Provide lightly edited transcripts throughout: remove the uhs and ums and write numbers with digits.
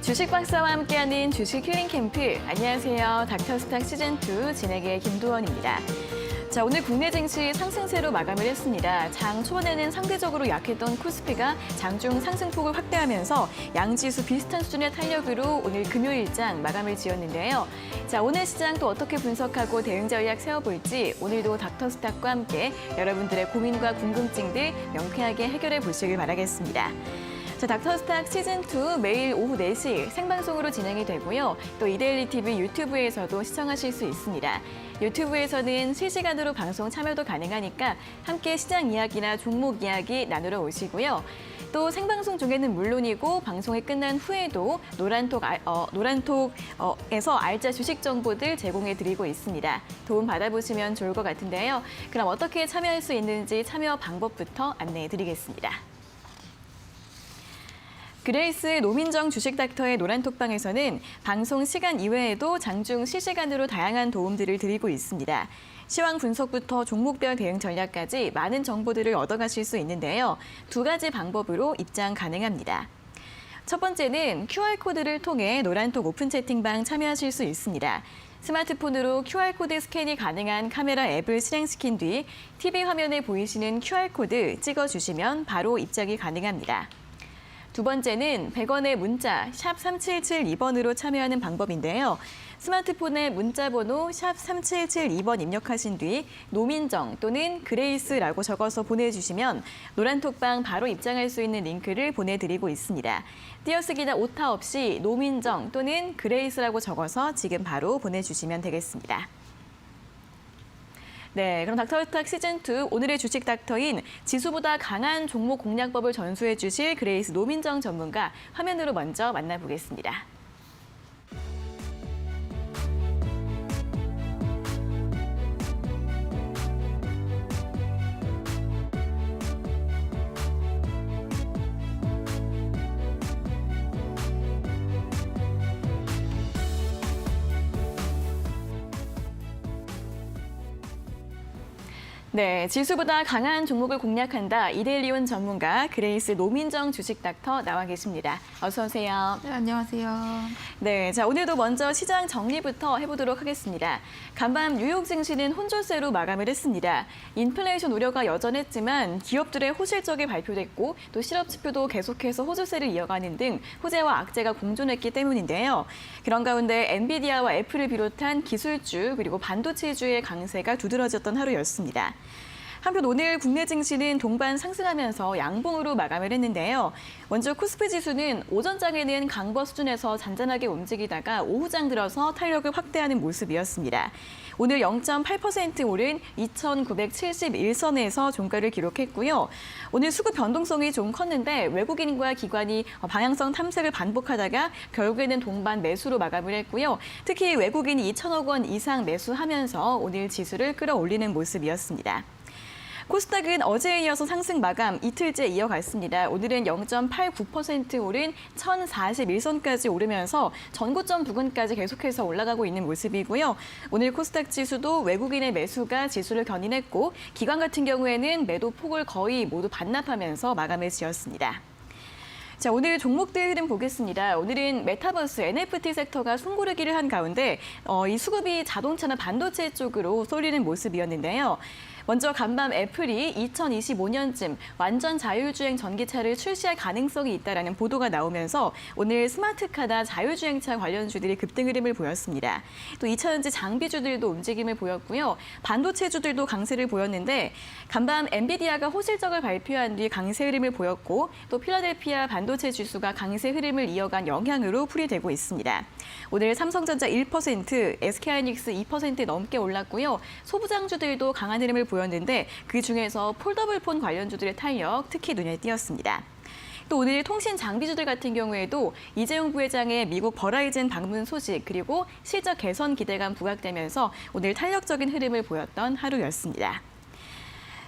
주식 박사와 함께하는 주식 힐링 캠프. 안녕하세요. 닥터스탁 시즌2 진행의 김도원입니다. 자, 오늘 국내 증시 상승세로 마감을 했습니다. 장 초반에는 상대적으로 약했던 코스피가 장중 상승폭을 확대하면서 양지수 비슷한 수준의 탄력으로 오늘 금요일장 마감을 지었는데요. 자, 오늘 시장 또 어떻게 분석하고 대응 전략 세워볼지 오늘도 닥터스탁과 함께 여러분들의 고민과 궁금증들 명쾌하게 해결해 보시길 바라겠습니다. 자, 닥터스탁 시즌2 매일 오후 4시 생방송으로 진행이 되고요. 또 이데일리 TV 유튜브에서도 시청하실 수 있습니다. 유튜브에서는 실시간으로 방송 참여도 가능하니까 함께 시장 이야기나 종목 이야기 나누러 오시고요. 또 생방송 중에는 물론이고 방송이 끝난 후에도 노란톡에서 알짜 주식 정보들 제공해 드리고 있습니다. 도움 받아보시면 좋을 것 같은데요. 그럼 어떻게 참여할 수 있는지 참여 방법부터 안내해 드리겠습니다. 그레이스 노민정 주식닥터의 노란톡방에서는 방송 시간 이외에도 장중 실시간으로 다양한 도움들을 드리고 있습니다. 시황 분석부터 종목별 대응 전략까지 많은 정보들을 얻어가실 수 있는데요. 두 가지 방법으로 입장 가능합니다. 첫 번째는 QR코드를 통해 노란톡 오픈 채팅방 참여하실 수 있습니다. 스마트폰으로 QR코드 스캔이 가능한 카메라 앱을 실행시킨 뒤 TV 화면에 보이시는 QR코드 찍어주시면 바로 입장이 가능합니다. 두 번째는 100원의 문자 샵 3772번으로 참여하는 방법인데요. 스마트폰에 문자 번호 샵 3772번 입력하신 뒤 노민정 또는 그레이스라고 적어서 보내주시면 노란톡방 바로 입장할 수 있는 링크를 보내드리고 있습니다. 띄어쓰기나 오타 없이 노민정 또는 그레이스라고 적어서 지금 바로 보내주시면 되겠습니다. 네, 그럼 닥터스탁 시즌2 오늘의 주식 닥터인 지수보다 강한 종목 공략법을 전수해 주실 그레이스 노민정 전문가 화면으로 먼저 만나보겠습니다. 네, 지수보다 강한 종목을 공략한다. 이데일리온 전문가 그레이스 노민정 주식 닥터 나와 계십니다. 어서 오세요. 네, 안녕하세요. 네, 자 오늘도 먼저 시장 정리부터 해보도록 하겠습니다. 간밤 뉴욕 증시는 혼조세로 마감을 했습니다. 인플레이션 우려가 여전했지만 기업들의 호실적이 발표됐고 또 실업 지표도 계속해서 호조세를 이어가는 등 호재와 악재가 공존했기 때문인데요. 그런 가운데 엔비디아와 애플을 비롯한 기술주 그리고 반도체주의 강세가 두드러졌던 하루였습니다. 한편 오늘 국내 증시는 동반 상승하면서 양봉으로 마감을 했는데요. 먼저 코스피 지수는 오전장에는 강보 수준에서 잔잔하게 움직이다가 오후장 들어서 탄력을 확대하는 모습이었습니다. 오늘 0.8% 오른 2,971선에서 종가를 기록했고요. 오늘 수급 변동성이 좀 컸는데 외국인과 기관이 방향성 탐색을 반복하다가 결국에는 동반 매수로 마감을 했고요. 특히 외국인이 2천억 원 이상 매수하면서 오늘 지수를 끌어올리는 모습이었습니다. 코스닥은 어제에 이어서 상승 마감 이틀째 이어갔습니다. 오늘은 0.89% 오른 1,041선까지 오르면서 전고점 부근까지 계속해서 올라가고 있는 모습이고요. 오늘 코스닥 지수도 외국인의 매수가 지수를 견인했고 기관 같은 경우에는 매도 폭을 거의 모두 반납하면서 마감을 지었습니다. 자, 오늘 종목들 흐름 보겠습니다. 오늘은 메타버스, NFT 섹터가 숨고르기를 한 가운데 이 수급이 자동차나 반도체 쪽으로 쏠리는 모습이었는데요. 먼저 간밤 애플이 2025년쯤 완전 자율주행 전기차를 출시할 가능성이 있다라는 보도가 나오면서 오늘 스마트카나 자율주행차 관련주들이 급등 흐름을 보였습니다. 또 2차전지 장비주들도 움직임을 보였고요. 반도체주들도 강세를 보였는데 간밤 엔비디아가 호실적을 발표한 뒤 강세 흐름을 보였고 또 필라델피아 반도체 지수가 강세 흐름을 이어간 영향으로 풀이되고 있습니다. 오늘 삼성전자 1%, SK하이닉스 2% 넘게 올랐고요. 소부장주들도 강한 흐름을 보였는데 그중에서 폴더블폰 관련주들의 탄력 특히 눈에 띄었습니다. 또 오늘 통신 장비주들 같은 경우에도 이재용 부회장의 미국 버라이즌 방문 소식 그리고 실적 개선 기대감 부각되면서 오늘 탄력적인 흐름을 보였던 하루였습니다.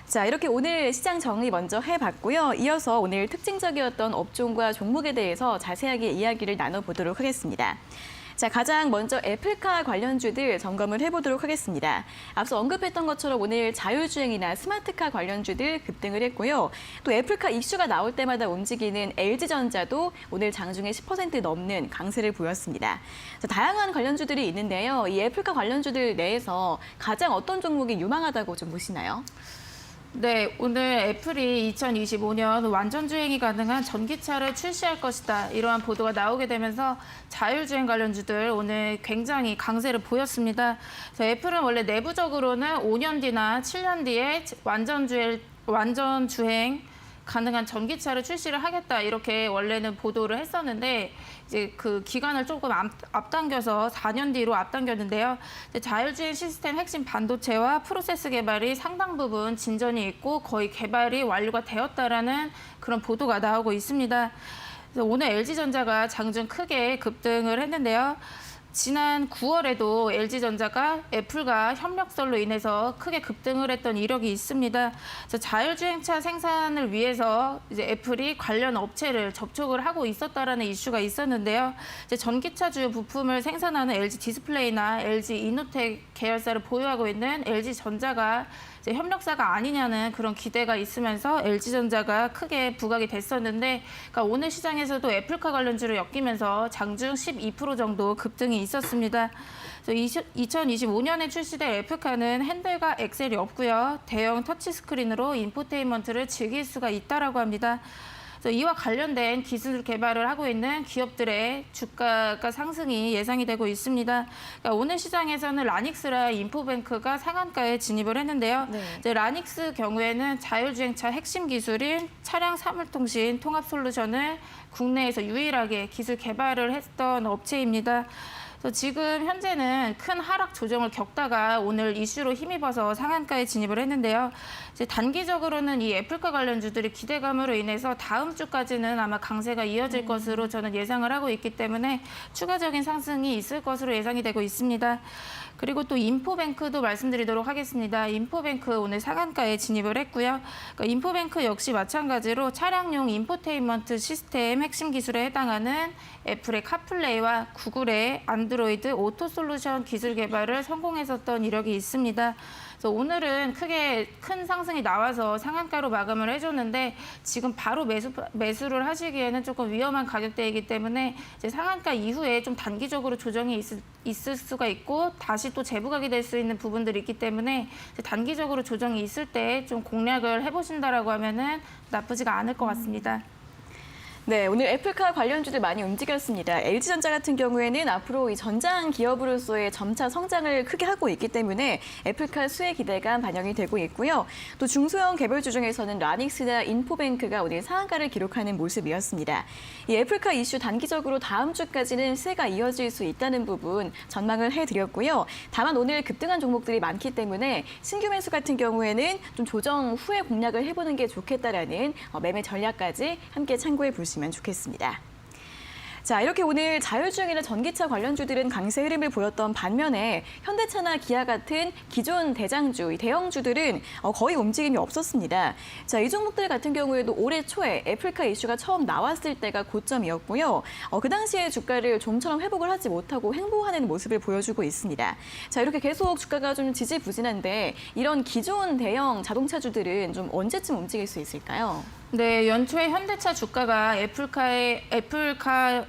자, 이렇게 오늘 시장 정리 먼저 해봤고요. 이어서 오늘 특징적이었던 업종과 종목에 대해서 자세하게 이야기를 나눠보도록 하겠습니다. 자, 가장 먼저 애플카 관련주들 점검을 해보도록 하겠습니다. 앞서 언급했던 것처럼 오늘 자율주행이나 스마트카 관련주들 급등을 했고요. 또 애플카 이슈가 나올 때마다 움직이는 LG전자도 오늘 장중에 10% 넘는 강세를 보였습니다. 자, 다양한 관련주들이 있는데요. 이 애플카 관련주들 내에서 가장 어떤 종목이 유망하다고 좀 보시나요? 네, 오늘 애플이 2025년 완전 주행이 가능한 전기차를 출시할 것이다. 이러한 보도가 나오게 되면서 자율주행 관련주들 오늘 굉장히 강세를 보였습니다. 애플은 원래 내부적으로는 5년 뒤나 7년 뒤에 완전 주행 가능한 전기차를 출시를 하겠다. 이렇게 원래는 보도를 했었는데 이제 그 기간을 조금 앞당겨서 4년 뒤로 앞당겼는데요. 자율주행 시스템 핵심 반도체와 프로세스 개발이 상당 부분 진전이 있고 거의 개발이 완료가 되었다라는 그런 보도가 나오고 있습니다. 그래서 오늘 LG전자가 장중 크게 급등을 했는데요. 지난 9월에도 LG전자가 애플과 협력설로 인해서 크게 급등을 했던 이력이 있습니다. 그래서 자율주행차 생산을 위해서 이제 애플이 관련 업체를 접촉을 하고 있었다라는 이슈가 있었는데요. 이제 전기차 주요 부품을 생산하는 LG 디스플레이나 LG 이노텍 계열사를 보유하고 있는 LG전자가 이제 협력사가 아니냐는 그런 기대가 있으면서 LG전자가 크게 부각이 됐었는데, 그러니까 오늘 시장에서도 애플카 관련주를 엮이면서 장중 12% 정도 급등이 있었습니다. 2025년에 출시될 애플카는 핸들과 엑셀이 없고요. 대형 터치스크린으로 인포테인먼트를 즐길 수가 있다라고 합니다. 이와 관련된 기술 개발을 하고 있는 기업들의 주가가 상승이 예상이 되고 있습니다. 그러니까 오늘 시장에서는 라닉스라 인포뱅크가 상한가에 진입을 했는데요. 네. 라닉스 경우에는 자율주행차 핵심 기술인 차량 사물통신 통합 솔루션을 국내에서 유일하게 기술 개발을 했던 업체입니다. 지금 현재는 큰 하락 조정을 겪다가 오늘 이슈로 힘입어서 상한가에 진입을 했는데요. 이제 단기적으로는 이 애플카 관련주들이 기대감으로 인해서 다음 주까지는 아마 강세가 이어질 것으로 저는 예상을 하고 있기 때문에 추가적인 상승이 있을 것으로 예상이 되고 있습니다. 그리고 또 인포뱅크도 말씀드리도록 하겠습니다. 인포뱅크 오늘 상한가에 진입을 했고요. 그러니까 인포뱅크 역시 마찬가지로 차량용 인포테인먼트 시스템 핵심 기술에 해당하는 애플의 카플레이와 구글의 안드로이드 오토 솔루션 기술 개발을 성공했었던 이력이 있습니다. 그래서 오늘은 크게 큰 상승이 나와서 상한가로 마감을 해줬는데 지금 바로 매수를 하시기에는 조금 위험한 가격대이기 때문에 이제 상한가 이후에 좀 단기적으로 조정이 있을 수가 있고 다시 또 재부각이 될 수 있는 부분들이 있기 때문에 단기적으로 조정이 있을 때 좀 공략을 해보신다라고 하면은 나쁘지가 않을 것 같습니다. 네, 오늘 애플카 관련주들 많이 움직였습니다. LG전자 같은 경우에는 앞으로 이 전장 기업으로서의 점차 성장을 크게 하고 있기 때문에 애플카 수혜 기대감 반영이 되고 있고요. 또 중소형 개별주 중에서는 라닉스나 인포뱅크가 오늘 상한가를 기록하는 모습이었습니다. 이 애플카 이슈 단기적으로 다음 주까지는 수혜가 이어질 수 있다는 부분 전망을 해드렸고요. 다만 오늘 급등한 종목들이 많기 때문에 신규 매수 같은 경우에는 좀 조정 후에 공략을 해보는 게 좋겠다라는 매매 전략까지 함께 참고해 보시면 좋겠습니다. 자, 이렇게 오늘 자율주행이나 전기차 관련주들은 강세 흐름을 보였던 반면에 현대차나 기아 같은 기존 대장주, 이 대형주들은 거의 움직임이 없었습니다. 자, 이 종목들 같은 경우에도 올해 초에 애플카 이슈가 처음 나왔을 때가 고점이었고요. 그 당시에 주가를 좀처럼 회복을 하지 못하고 횡보하는 모습을 보여주고 있습니다. 자, 이렇게 계속 주가가 좀 지지부진한데 이런 기존 대형 자동차주들은 좀 언제쯤 움직일 수 있을까요? 네, 연초에 현대차 주가가 애플카를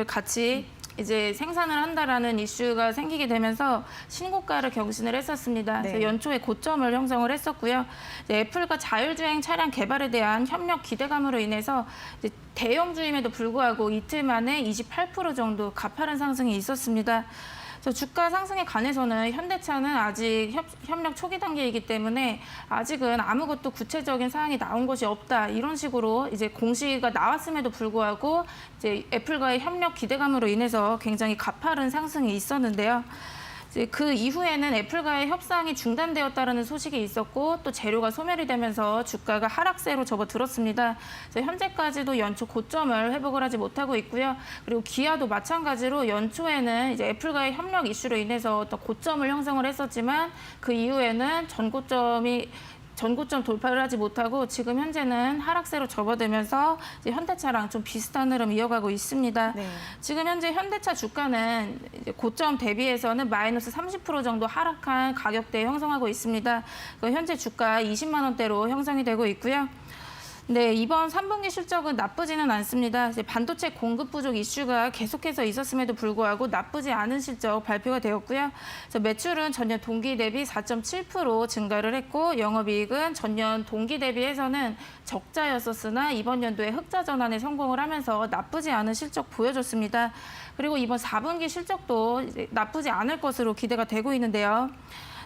같이 이제 생산을 한다라는 이슈가 생기게 되면서 신고가를 경신을 했었습니다. 네. 그래서 연초에 고점을 형성을 했었고요. 애플과 자율주행 차량 개발에 대한 협력 기대감으로 인해서 이제 대형주임에도 불구하고 이틀 만에 28% 정도 가파른 상승이 있었습니다. 주가 상승에 관해서는 현대차는 아직 협력 초기 단계이기 때문에 아직은 아무것도 구체적인 사항이 나온 것이 없다. 이런 식으로 이제 공시가 나왔음에도 불구하고 이제 애플과의 협력 기대감으로 인해서 굉장히 가파른 상승이 있었는데요. 그 이후에는 애플과의 협상이 중단되었다는 소식이 있었고 또 재료가 소멸이 되면서 주가가 하락세로 접어들었습니다. 현재까지도 연초 고점을 회복을 하지 못하고 있고요. 그리고 기아도 마찬가지로 연초에는 이제 애플과의 협력 이슈로 인해서 어떤 고점을 형성을 했었지만 그 이후에는 전 고점이 전고점 돌파를 하지 못하고 지금 현재는 하락세로 접어들면서 이제 현대차랑 좀 비슷한 흐름 이어가고 있습니다. 네. 지금 현재 현대차 주가는 이제 고점 대비해서는 마이너스 30% 정도 하락한 가격대에 형성하고 있습니다. 현재 주가 20만 원대로 형성이 되고 있고요. 네, 이번 3분기 실적은 나쁘지는 않습니다. 이제 반도체 공급 부족 이슈가 계속해서 있었음에도 불구하고 나쁘지 않은 실적 발표가 되었고요. 그래서 매출은 전년 동기 대비 4.7% 증가를 했고 영업이익은 전년 동기 대비해서는 적자였었으나 이번 연도에 흑자 전환에 성공을 하면서 나쁘지 않은 실적 보여줬습니다. 그리고 이번 4분기 실적도 이제 나쁘지 않을 것으로 기대가 되고 있는데요.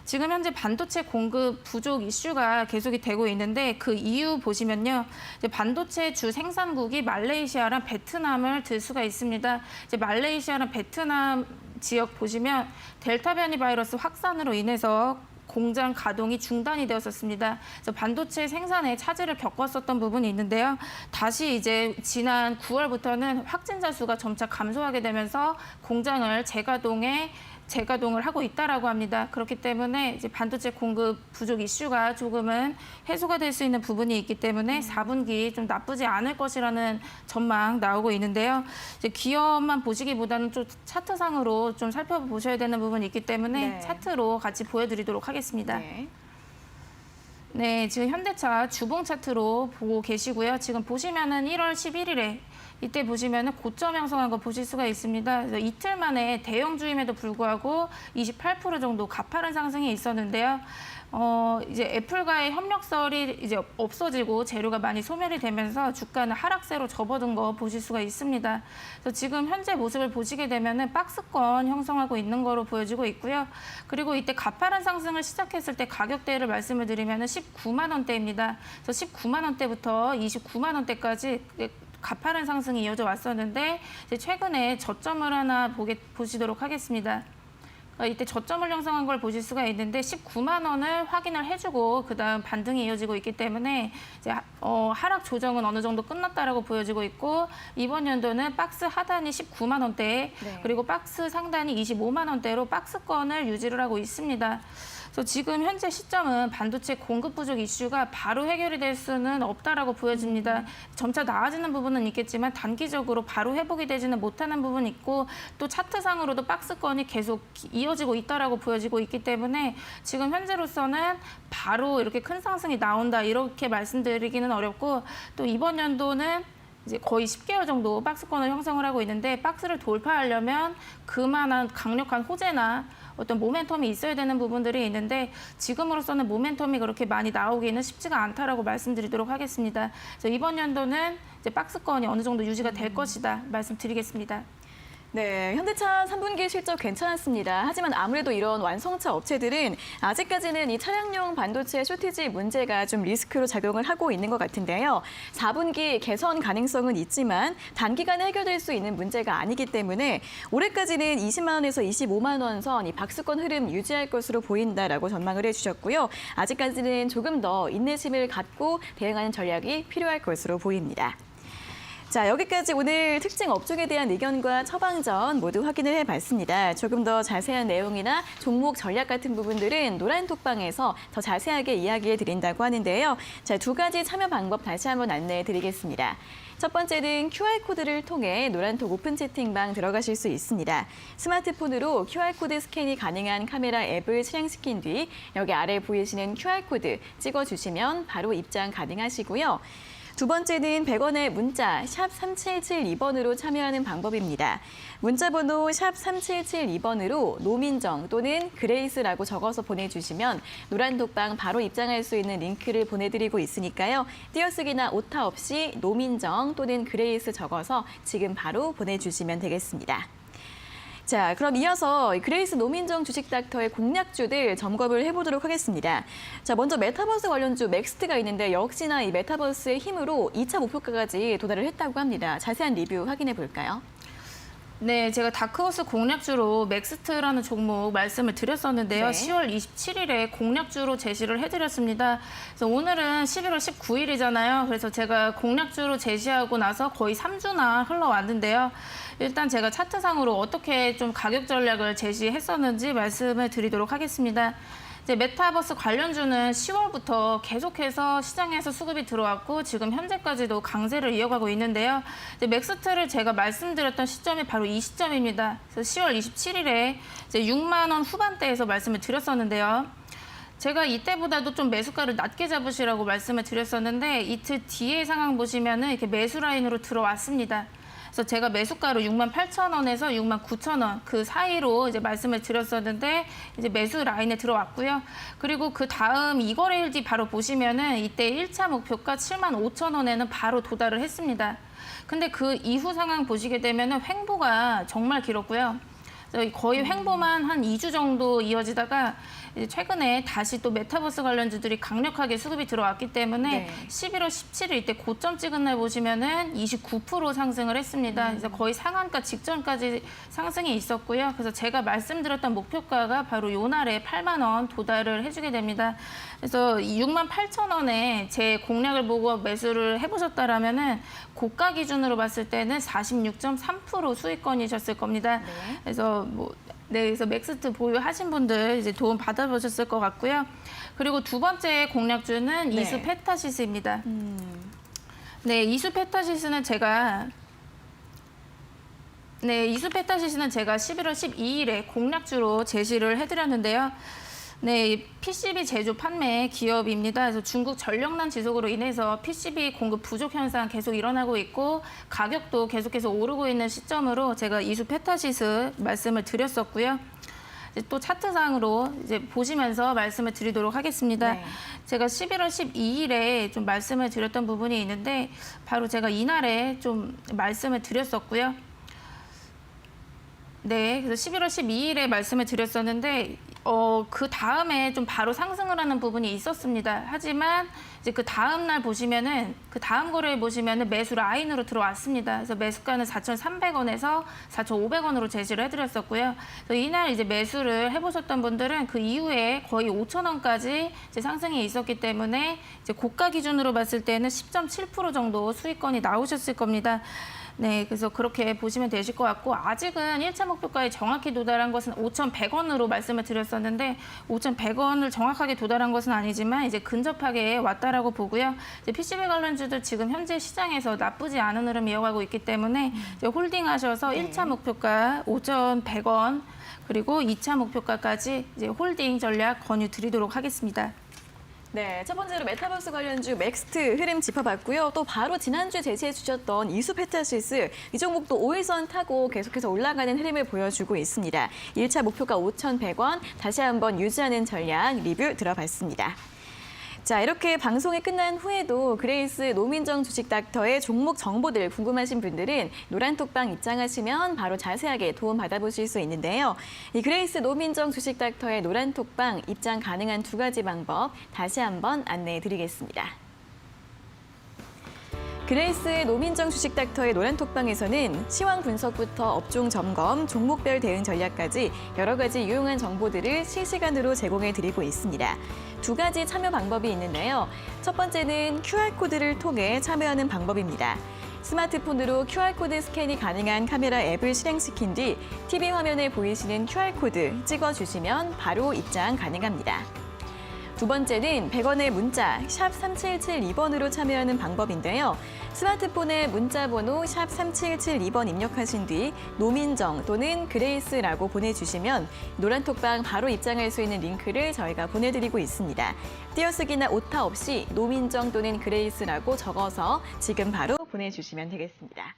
지금 현재 반도체 공급 부족 이슈가 계속이 되고 있는데 그 이유 보시면요. 이제 반도체 주 생산국이 말레이시아랑 베트남을 들 수가 있습니다. 이제 말레이시아랑 베트남 지역 보시면 델타 변이 바이러스 확산으로 인해서 공장 가동이 중단이 되었었습니다. 그래서 반도체 생산에 차질을 겪었었던 부분이 있는데요. 다시 이제 지난 9월부터는 확진자 수가 점차 감소하게 되면서 공장을 재가동을 하고 있다라고 합니다. 그렇기 때문에 이제 반도체 공급 부족 이슈가 조금은 해소가 될 수 있는 부분이 있기 때문에 4분기 좀 나쁘지 않을 것이라는 전망 나오고 있는데요. 이제 기업만 보시기보다는 좀 차트상으로 좀 살펴보셔야 되는 부분이 있기 때문에 네. 차트로 같이 보여드리도록 하겠습니다. 네. 네, 지금 현대차 주봉 차트로 보고 계시고요. 지금 보시면은 1월 11일에 이때 보시면은 고점 형성한 거 보실 수가 있습니다. 그래서 이틀 만에 대형주임에도 불구하고 28% 정도 가파른 상승이 있었는데요. 이제 애플과의 협력설이 이제 없어지고 재료가 많이 소멸이 되면서 주가는 하락세로 접어든 거 보실 수가 있습니다. 그래서 지금 현재 모습을 보시게 되면은 박스권 형성하고 있는 거로 보여지고 있고요. 그리고 이때 가파른 상승을 시작했을 때 가격대를 말씀을 드리면은 19만 원대입니다. 그래서 19만 원대부터 29만 원대까지 가파른 상승이 이어져 왔었는데 이제 최근에 저점을 하나 보시도록 하겠습니다. 이때 저점을 형성한 걸 보실 수가 있는데 19만 원을 확인을 해주고 그다음 반등이 이어지고 있기 때문에 이제 하락 조정은 어느 정도 끝났다라고 보여지고 있고 이번 연도는 박스 하단이 19만 원대 네. 그리고 박스 상단이 25만 원대로 박스권을 유지를 하고 있습니다. 그래서 지금 현재 시점은 반도체 공급 부족 이슈가 바로 해결이 될 수는 없다라고 보여집니다. 점차 나아지는 부분은 있겠지만 단기적으로 바로 회복이 되지는 못하는 부분이 있고 또 차트상으로도 박스권이 계속 이어지고 있다라고 보여지고 있기 때문에 지금 현재로서는 바로 이렇게 큰 상승이 나온다 이렇게 말씀드리기는 어렵고 또 이번 연도는 이제 거의 10개월 정도 박스권을 형성을 하고 있는데 박스를 돌파하려면 그만한 강력한 호재나 어떤 모멘텀이 있어야 되는 부분들이 있는데 지금으로서는 모멘텀이 그렇게 많이 나오기는 쉽지가 않다라고 말씀드리도록 하겠습니다. 그래서 이번 연도는 이제 박스권이 어느 정도 유지가 될 것이다 말씀드리겠습니다. 네, 현대차 3분기 실적 괜찮았습니다. 하지만 아무래도 이런 완성차 업체들은 아직까지는 이 차량용 반도체 쇼티지 문제가 좀 리스크로 작용을 하고 있는 것 같은데요. 4분기 개선 가능성은 있지만 단기간에 해결될 수 있는 문제가 아니기 때문에 올해까지는 20만 원에서 25만 원 선 이 박스권 흐름 유지할 것으로 보인다라고 전망을 해주셨고요. 아직까지는 조금 더 인내심을 갖고 대응하는 전략이 필요할 것으로 보입니다. 자, 여기까지 오늘 특징 업종에 대한 의견과 처방전 모두 확인을 해봤습니다. 조금 더 자세한 내용이나 종목 전략 같은 부분들은 노란톡방에서 더 자세하게 이야기해 드린다고 하는데요. 자, 두 가지 참여 방법 다시 한번 안내해 드리겠습니다. 첫 번째는 QR코드를 통해 노란톡 오픈 채팅방 들어가실 수 있습니다. 스마트폰으로 QR코드 스캔이 가능한 카메라 앱을 실행시킨 뒤 여기 아래 보이시는 QR코드 찍어주시면 바로 입장 가능하시고요. 두 번째는 100원의 문자 샵 3772번으로 참여하는 방법입니다. 문자번호 샵 3772번으로 노민정 또는 그레이스라고 적어서 보내주시면 노란독방 바로 입장할 수 있는 링크를 보내드리고 있으니까요. 띄어쓰기나 오타 없이 노민정 또는 그레이스 적어서 지금 바로 보내주시면 되겠습니다. 자, 그럼 이어서 그레이스 노민정 주식닥터의 공략주들 점검을 해보도록 하겠습니다. 자, 먼저 메타버스 관련주 맥스트가 있는데 역시나 이 메타버스의 힘으로 2차 목표가까지 도달을 했다고 합니다. 자세한 리뷰 확인해 볼까요? 네, 제가 다크호스 공략주로 맥스트라는 종목 말씀을 드렸었는데요. 네. 10월 27일에 공략주로 제시를 해드렸습니다. 그래서 오늘은 11월 19일이잖아요. 그래서 제가 공략주로 제시하고 나서 거의 3주나 흘러왔는데요. 일단 제가 차트상으로 어떻게 좀 가격 전략을 제시했었는지 말씀을 드리도록 하겠습니다. 이제 메타버스 관련주는 10월부터 계속해서 시장에서 수급이 들어왔고 지금 현재까지도 강세를 이어가고 있는데요. 이제 맥스트를 제가 말씀드렸던 시점이 바로 이 시점입니다. 그래서 10월 27일에 이제 6만 원 후반대에서 말씀을 드렸었는데요. 제가 이때보다도 좀 매수가를 낮게 잡으시라고 말씀을 드렸었는데 이틀 뒤의 상황 보시면은 이렇게 매수 라인으로 들어왔습니다. 그래서 제가 매수가로 68,000원에서 69,000원 그 사이로 이제 말씀을 드렸었는데 이제 매수 라인에 들어왔고요. 그리고 그 다음 이거래일지 바로 보시면은 이때 1차 목표가 75,000원에는 바로 도달을 했습니다. 근데 그 이후 상황 보시게 되면은 횡보가 정말 길었고요. 거의 횡보만 한 2주 정도 이어지다가 이제 최근에 다시 또 메타버스 관련주들이 강력하게 수급이 들어왔기 때문에 네. 11월 17일 이때 고점 찍은 날 보시면은 29% 상승을 했습니다. 그래서 거의 상한가 직전까지 상승이 있었고요. 그래서 제가 말씀드렸던 목표가가 바로 요 날에 8만 원 도달을 해주게 됩니다. 그래서 68,000원에 제 공략을 보고 매수를 해보셨다라면은 고가 기준으로 봤을 때는 46.3% 수익권이셨을 겁니다. 네. 그래서 그래서 맥스트 보유하신 분들 이제 도움 받아보셨을 것 같고요. 그리고 두 번째 공략주는 네. 이수페타시스입니다. 네, 이수페타시스는 제가 11월 12일에 공략주로 제시를 해드렸는데요. 네, PCB 제조 판매 기업입니다. 그래서 중국 전력난 지속으로 인해서 PCB 공급 부족 현상 계속 일어나고 있고 가격도 계속해서 오르고 있는 시점으로 제가 이수페타시스 말씀을 드렸었고요. 이제 또 차트상으로 이제 보시면서 말씀을 드리도록 하겠습니다. 네. 제가 11월 12일에 좀 말씀을 드렸던 부분이 있는데 바로 제가 이날에 좀 말씀을 드렸었고요. 네, 그래서 11월 12일에 말씀을 드렸었는데 그 다음에 좀 바로 상승을 하는 부분이 있었습니다. 하지만 이제 그 다음 날 보시면은 그 다음 거래일 보시면은 매수 라인으로 들어왔습니다. 그래서 매수가는 4,300원에서 4,500원으로 제시를 해드렸었고요. 그래서 이날 이제 매수를 해보셨던 분들은 그 이후에 거의 5,000원까지 이제 상승이 있었기 때문에 이제 고가 기준으로 봤을 때는 10.7% 정도 수익권이 나오셨을 겁니다. 네, 그래서 그렇게 보시면 되실 것 같고 아직은 1차 목표가에 정확히 도달한 것은 5,100원으로 말씀을 드렸었는데 5,100원을 정확하게 도달한 것은 아니지만 이제 근접하게 왔다라고 보고요. 이제 PCB 관련주들 지금 현재 시장에서 나쁘지 않은 흐름 이어가고 있기 때문에 이제 홀딩하셔서 네. 1차 목표가 5,100원 그리고 2차 목표가까지 이제 홀딩 전략 권유 드리도록 하겠습니다. 네, 첫 번째로 메타버스 관련주 맥스트 흐름 짚어봤고요. 또 바로 지난주에 제시해 주셨던 이수페타시스 이 종목도 5일선 타고 계속해서 올라가는 흐름을 보여주고 있습니다. 1차 목표가 5,100원 다시 한번 유지하는 전략 리뷰 들어봤습니다. 자, 이렇게 방송이 끝난 후에도 그레이스 노민정 주식닥터의 종목 정보들 궁금하신 분들은 노란톡방 입장하시면 바로 자세하게 도움 받아보실 수 있는데요. 이 그레이스 노민정 주식닥터의 노란톡방 입장 가능한 두 가지 방법 다시 한번 안내해 드리겠습니다. 그레이스의 노민정 주식닥터의 노란톡방에서는 시황 분석부터 업종 점검, 종목별 대응 전략까지 여러 가지 유용한 정보들을 실시간으로 제공해 드리고 있습니다. 두 가지 참여 방법이 있는데요. 첫 번째는 QR코드를 통해 참여하는 방법입니다. 스마트폰으로 QR코드 스캔이 가능한 카메라 앱을 실행시킨 뒤 TV 화면에 보이시는 QR코드 찍어주시면 바로 입장 가능합니다. 두 번째는 100원의 문자 샵 3772번으로 참여하는 방법인데요. 스마트폰에 문자 번호 샵 3772번 입력하신 뒤 노민정 또는 그레이스라고 보내주시면 노란톡방 바로 입장할 수 있는 링크를 저희가 보내드리고 있습니다. 띄어쓰기나 오타 없이 노민정 또는 그레이스라고 적어서 지금 바로 보내주시면 되겠습니다.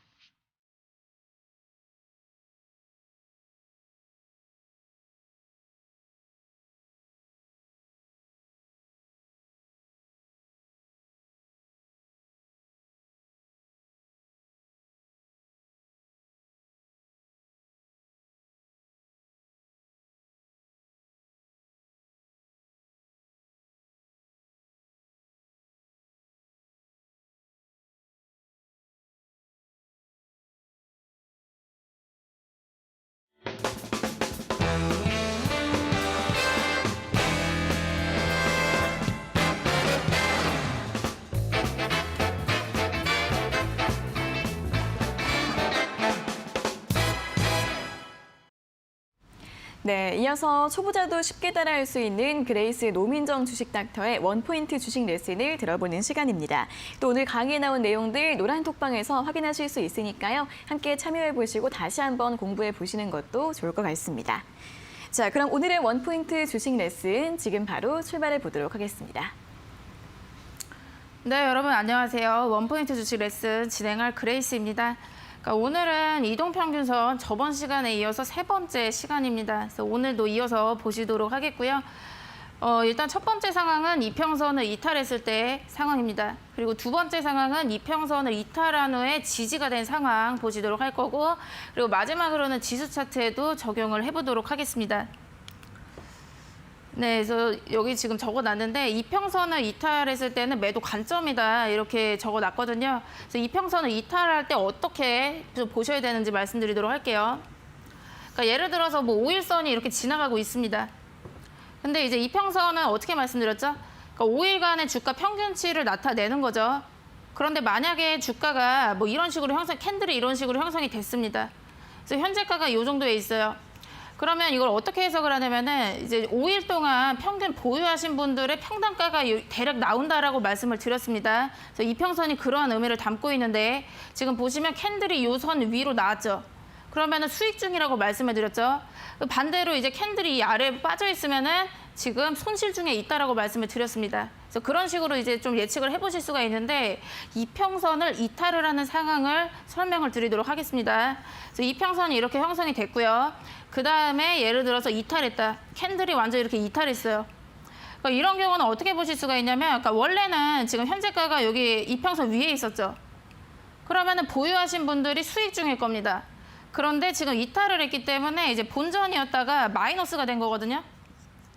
네, 이어서 초보자도 쉽게 따라할 수 있는 그레이스 노민정 주식닥터의 원포인트 주식 레슨을 들어보는 시간입니다. 또 오늘 강의에 나온 내용들 노란 톡방에서 확인하실 수 있으니까요. 함께 참여해 보시고 다시 한번 공부해 보시는 것도 좋을 것 같습니다. 자, 그럼 오늘의 원포인트 주식 레슨 지금 바로 출발해 보도록 하겠습니다. 네, 여러분 안녕하세요. 원포인트 주식 레슨 진행할 그레이스입니다. 그러니까 오늘은 이동평균선 저번 시간에 이어서 세 번째 시간입니다. 그래서 오늘도 이어서 보시도록 하겠고요. 일단 첫 번째 상황은 이평선을 이탈했을 때 상황입니다. 그리고 두 번째 상황은 이평선을 이탈한 후에 지지가 된 상황 보시도록 할 거고, 그리고 마지막으로는 지수 차트에도 적용을 해보도록 하겠습니다. 네, 그래서 여기 지금 적어놨는데 이평선을 이탈했을 때는 매도 관점이다 이렇게 적어놨거든요. 그래서 이평선을 이탈할 때 어떻게 좀 보셔야 되는지 말씀드리도록 할게요. 그러니까 예를 들어서 뭐 5일선이 이렇게 지나가고 있습니다. 근데 이제 이평선은 어떻게 말씀드렸죠? 그러니까 5일간의 주가 평균치를 나타내는 거죠. 그런데 만약에 주가가 뭐 이런 식으로 캔들이 이런 식으로 형성이 됐습니다. 그래서 현재가가 이 정도에 있어요. 그러면 이걸 어떻게 해석을 하냐면은 이제 5일 동안 평균 보유하신 분들의 평단가가 대략 나온다라고 말씀을 드렸습니다. 그래서 이평선이 그러한 의미를 담고 있는데 지금 보시면 캔들이 이 선 위로 나왔죠. 그러면은 수익 중이라고 말씀을 드렸죠. 반대로 이제 캔들이 이 아래에 빠져 있으면은 지금 손실 중에 있다라고 말씀을 드렸습니다. 그래서 그런 식으로 이제 좀 예측을 해보실 수가 있는데 이평선을 이탈을 하는 상황을 설명을 드리도록 하겠습니다. 그래서 이평선이 이렇게 형성이 됐고요. 그 다음에 예를 들어서 이탈했다. 캔들이 완전 이렇게 이탈했어요. 그러니까 이런 경우는 어떻게 보실 수가 있냐면, 그러니까 원래는 지금 현재가가 여기 이평선 위에 있었죠. 그러면은 보유하신 분들이 수익 중일 겁니다. 그런데 지금 이탈을 했기 때문에 이제 본전이었다가 마이너스가 된 거거든요.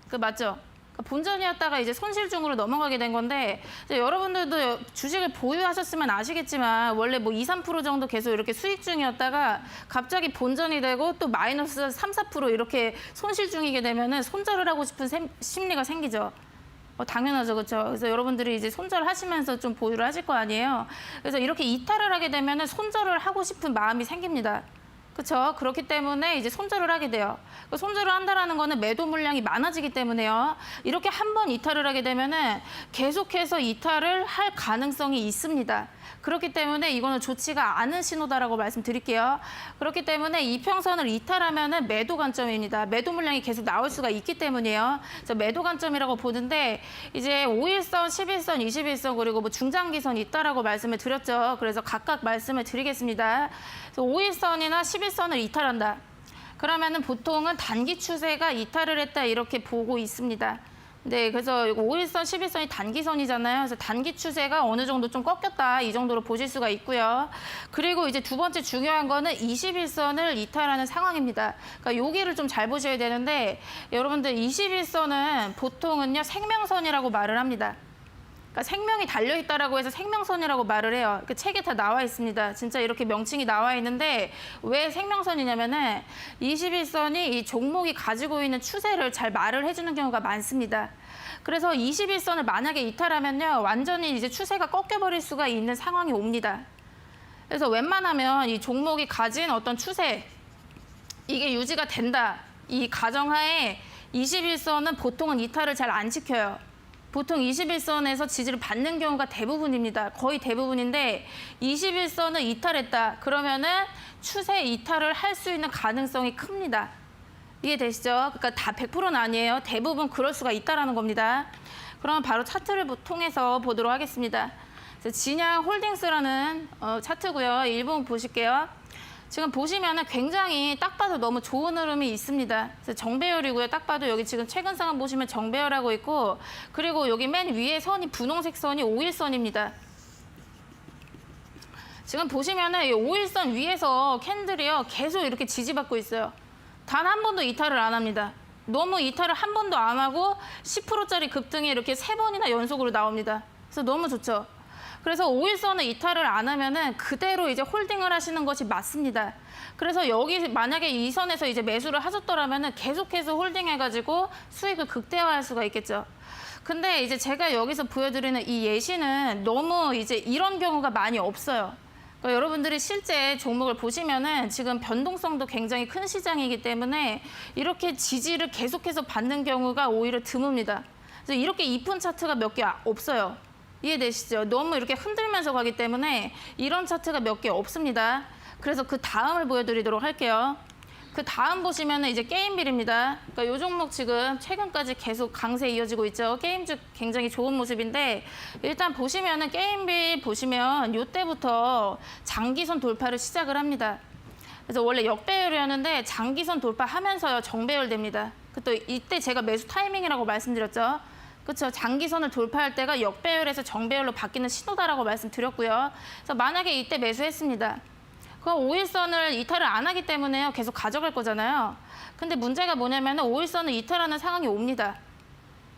그 맞죠? 그러니까 본전이었다가 이제 손실중으로 넘어가게 된 건데, 이제 여러분들도 주식을 보유하셨으면 아시겠지만 원래 뭐 2, 3% 정도 계속 이렇게 수익중이었다가 갑자기 본전이 되고 또 마이너스 3, 4% 이렇게 손실중이게 되면은 손절을 하고 싶은 심리가 생기죠. 당연하죠, 그렇죠? 그래서 여러분들이 이제 손절하시면서 좀 보유를 하실 거 아니에요. 그래서 이렇게 이탈을 하게 되면은 손절을 하고 싶은 마음이 생깁니다. 그렇죠. 그렇기 때문에 이제 손절을 하게 돼요. 손절을 한다라는 거는 매도 물량이 많아지기 때문에요. 이렇게 한 번 이탈을 하게 되면은 계속해서 이탈을 할 가능성이 있습니다. 그렇기 때문에 이거는 좋지가 않은 신호다라고 말씀드릴게요. 그렇기 때문에 이평선을 이탈하면은 매도 관점입니다. 매도 물량이 계속 나올 수가 있기 때문이에요. 그래서 매도 관점이라고 보는데 이제 5일선, 11선, 21선 그리고 뭐 중장기선 있다라고 말씀을 드렸죠. 그래서 각각 말씀을 드리겠습니다. 그래서 5일선이나 11선을 이탈한다. 그러면은 보통은 단기 추세가 이탈을 했다 이렇게 보고 있습니다. 네, 그래서 5일선, 11선이 단기선이잖아요. 그래서 단기 추세가 어느 정도 좀 꺾였다 이 정도로 보실 수가 있고요. 그리고 이제 두 번째 중요한 거는 21선을 이탈하는 상황입니다. 그러니까 여기를 좀 잘 보셔야 되는데 여러분들 21선은 보통은요 생명선이라고 말을 합니다. 그러니까 생명이 달려있다라고 해서 생명선이라고 말을 해요. 그 책에 다 나와 있습니다. 진짜 이렇게 명칭이 나와 있는데 왜 생명선이냐면은 21선이 이 종목이 가지고 있는 추세를 잘 말을 해주는 경우가 많습니다. 그래서 21선을 만약에 이탈하면요 완전히 이제 추세가 꺾여버릴 수가 있는 상황이 옵니다. 그래서 웬만하면 이 종목이 가진 어떤 추세 이게 유지가 된다. 이 가정하에 21선은 보통은 이탈을 잘 안 지켜요. 보통 21선에서 지지를 받는 경우가 대부분입니다. 거의 대부분인데 21선을 이탈했다. 그러면은 추세 이탈을 할 수 있는 가능성이 큽니다. 이해되시죠? 그러니까 다 100%는 아니에요. 대부분 그럴 수가 있다라는 겁니다. 그럼 바로 차트를 통해서 보도록 하겠습니다. 진양 홀딩스라는 차트고요. 일봉 보실게요. 지금 보시면은 굉장히 딱 봐도 너무 좋은 흐름이 있습니다. 그래서 정배열이고요. 딱 봐도 여기 지금 최근 상황 보시면 정배열하고 있고, 그리고 여기 맨 위에 선이 분홍색 선이 5일선입니다. 지금 보시면은 이 5일선 위에서 캔들이요 계속 이렇게 지지받고 있어요. 단 한 번도 이탈을 안 합니다. 너무 이탈을 한 번도 안 하고 10%짜리 급등이 이렇게 3번이나 연속으로 나옵니다. 그래서 너무 좋죠. 그래서 5일선을 이탈을 안 하면은 그대로 이제 홀딩을 하시는 것이 맞습니다. 그래서 여기 만약에 이 선에서 이제 매수를 하셨더라면은 계속해서 홀딩해가지고 수익을 극대화할 수가 있겠죠. 근데 이제 제가 여기서 보여드리는 이 예시는 너무 이제 이런 경우가 많이 없어요. 그러니까 여러분들이 실제 종목을 보시면은 지금 변동성도 굉장히 큰 시장이기 때문에 이렇게 지지를 계속해서 받는 경우가 오히려 드뭅니다. 그래서 이렇게 이쁜 차트가 몇 개 없어요. 이해되시죠? 너무 이렇게 흔들면서 가기 때문에 이런 차트가 몇 개 없습니다. 그래서 그 다음을 보여드리도록 할게요. 그 다음 보시면은 이제 게임빌입니다. 그러니까 이 종목 지금 최근까지 계속 강세 이어지고 있죠. 게임주 굉장히 좋은 모습인데 일단 보시면은 게임빌 보시면 이때부터 장기선 돌파를 시작을 합니다. 그래서 원래 역배열이었는데 장기선 돌파하면서요 정배열됩니다. 또 이때 제가 매수 타이밍이라고 말씀드렸죠. 그렇죠. 장기선을 돌파할 때가 역배열에서 정배열로 바뀌는 신호다라고 말씀드렸고요. 그래서 만약에 이때 매수했습니다. 그럼 5일선을 이탈을 안 하기 때문에요. 계속 가져갈 거잖아요. 근데 문제가 뭐냐면 5일선을 이탈하는 상황이 옵니다.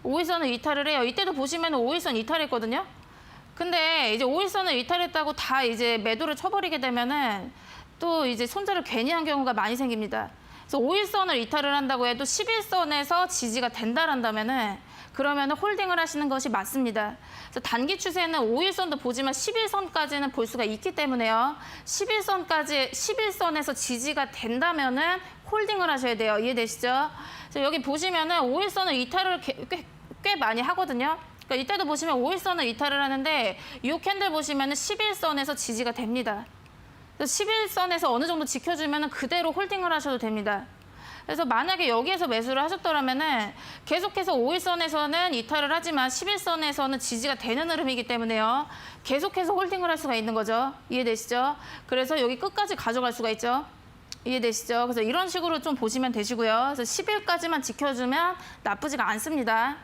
5일선을 이탈을 해요. 이때도 보시면 5일선 이탈했거든요. 근데 이제 5일선을 이탈했다고 다 이제 매도를 쳐버리게 되면은 또 이제 손절을 괜히 한 경우가 많이 생깁니다. 그래서 5일선을 이탈을 한다고 해도 11선에서 지지가 된다란다면은 그러면 홀딩을 하시는 것이 맞습니다. 그래서 단기 추세는 5일선도 보지만 11선까지는 볼 수가 있기 때문에요. 11선에서 지지가 된다면은 홀딩을 하셔야 돼요. 이해되시죠? 그래서 여기 보시면은 5일선을 이탈을 꽤 많이 하거든요. 그러니까 이때도 보시면 5일선을 이탈을 하는데 이 캔들 보시면은 11선에서 지지가 됩니다. 그래서 11선에서 어느 정도 지켜주면은 그대로 홀딩을 하셔도 됩니다. 그래서 만약에 여기에서 매수를 하셨더라면은 계속해서 5일선에서는 이탈을 하지만 11선에서는 지지가 되는 흐름이기 때문에요. 계속해서 홀딩을 할 수가 있는 거죠. 이해되시죠? 그래서 여기 끝까지 가져갈 수가 있죠. 이해되시죠? 그래서 이런 식으로 좀 보시면 되시고요. 그래서 10일까지만 지켜주면 나쁘지가 않습니다.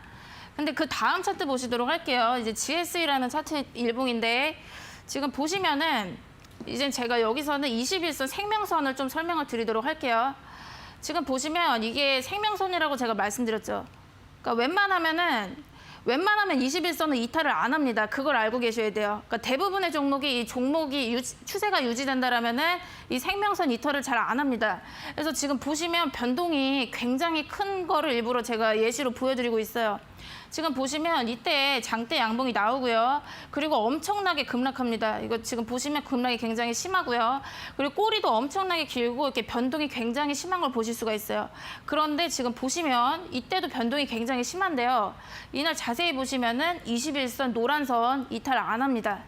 근데 그 다음 차트 보시도록 할게요. 이제 GSE라는 차트 일봉인데 지금 보시면은 이제 제가 여기서는 21선 생명선을 좀 설명을 드리도록 할게요. 지금 보시면 이게 생명선이라고 제가 말씀드렸죠. 그러니까 웬만하면 21선은 이탈을 안 합니다. 그걸 알고 계셔야 돼요. 그러니까 대부분의 종목이 추세가 유지된다라면은 이 생명선 이탈을 잘 안 합니다. 그래서 지금 보시면 변동이 굉장히 큰 거를 일부러 제가 예시로 보여드리고 있어요. 지금 보시면 이때 장대 양봉이 나오고요. 그리고 엄청나게 급락합니다. 이거 지금 보시면 급락이 굉장히 심하고요. 그리고 꼬리도 엄청나게 길고 이렇게 변동이 굉장히 심한 걸 보실 수가 있어요. 그런데 지금 보시면 이때도 변동이 굉장히 심한데요. 이날 자세히 보시면은 21선 노란선 이탈 안 합니다.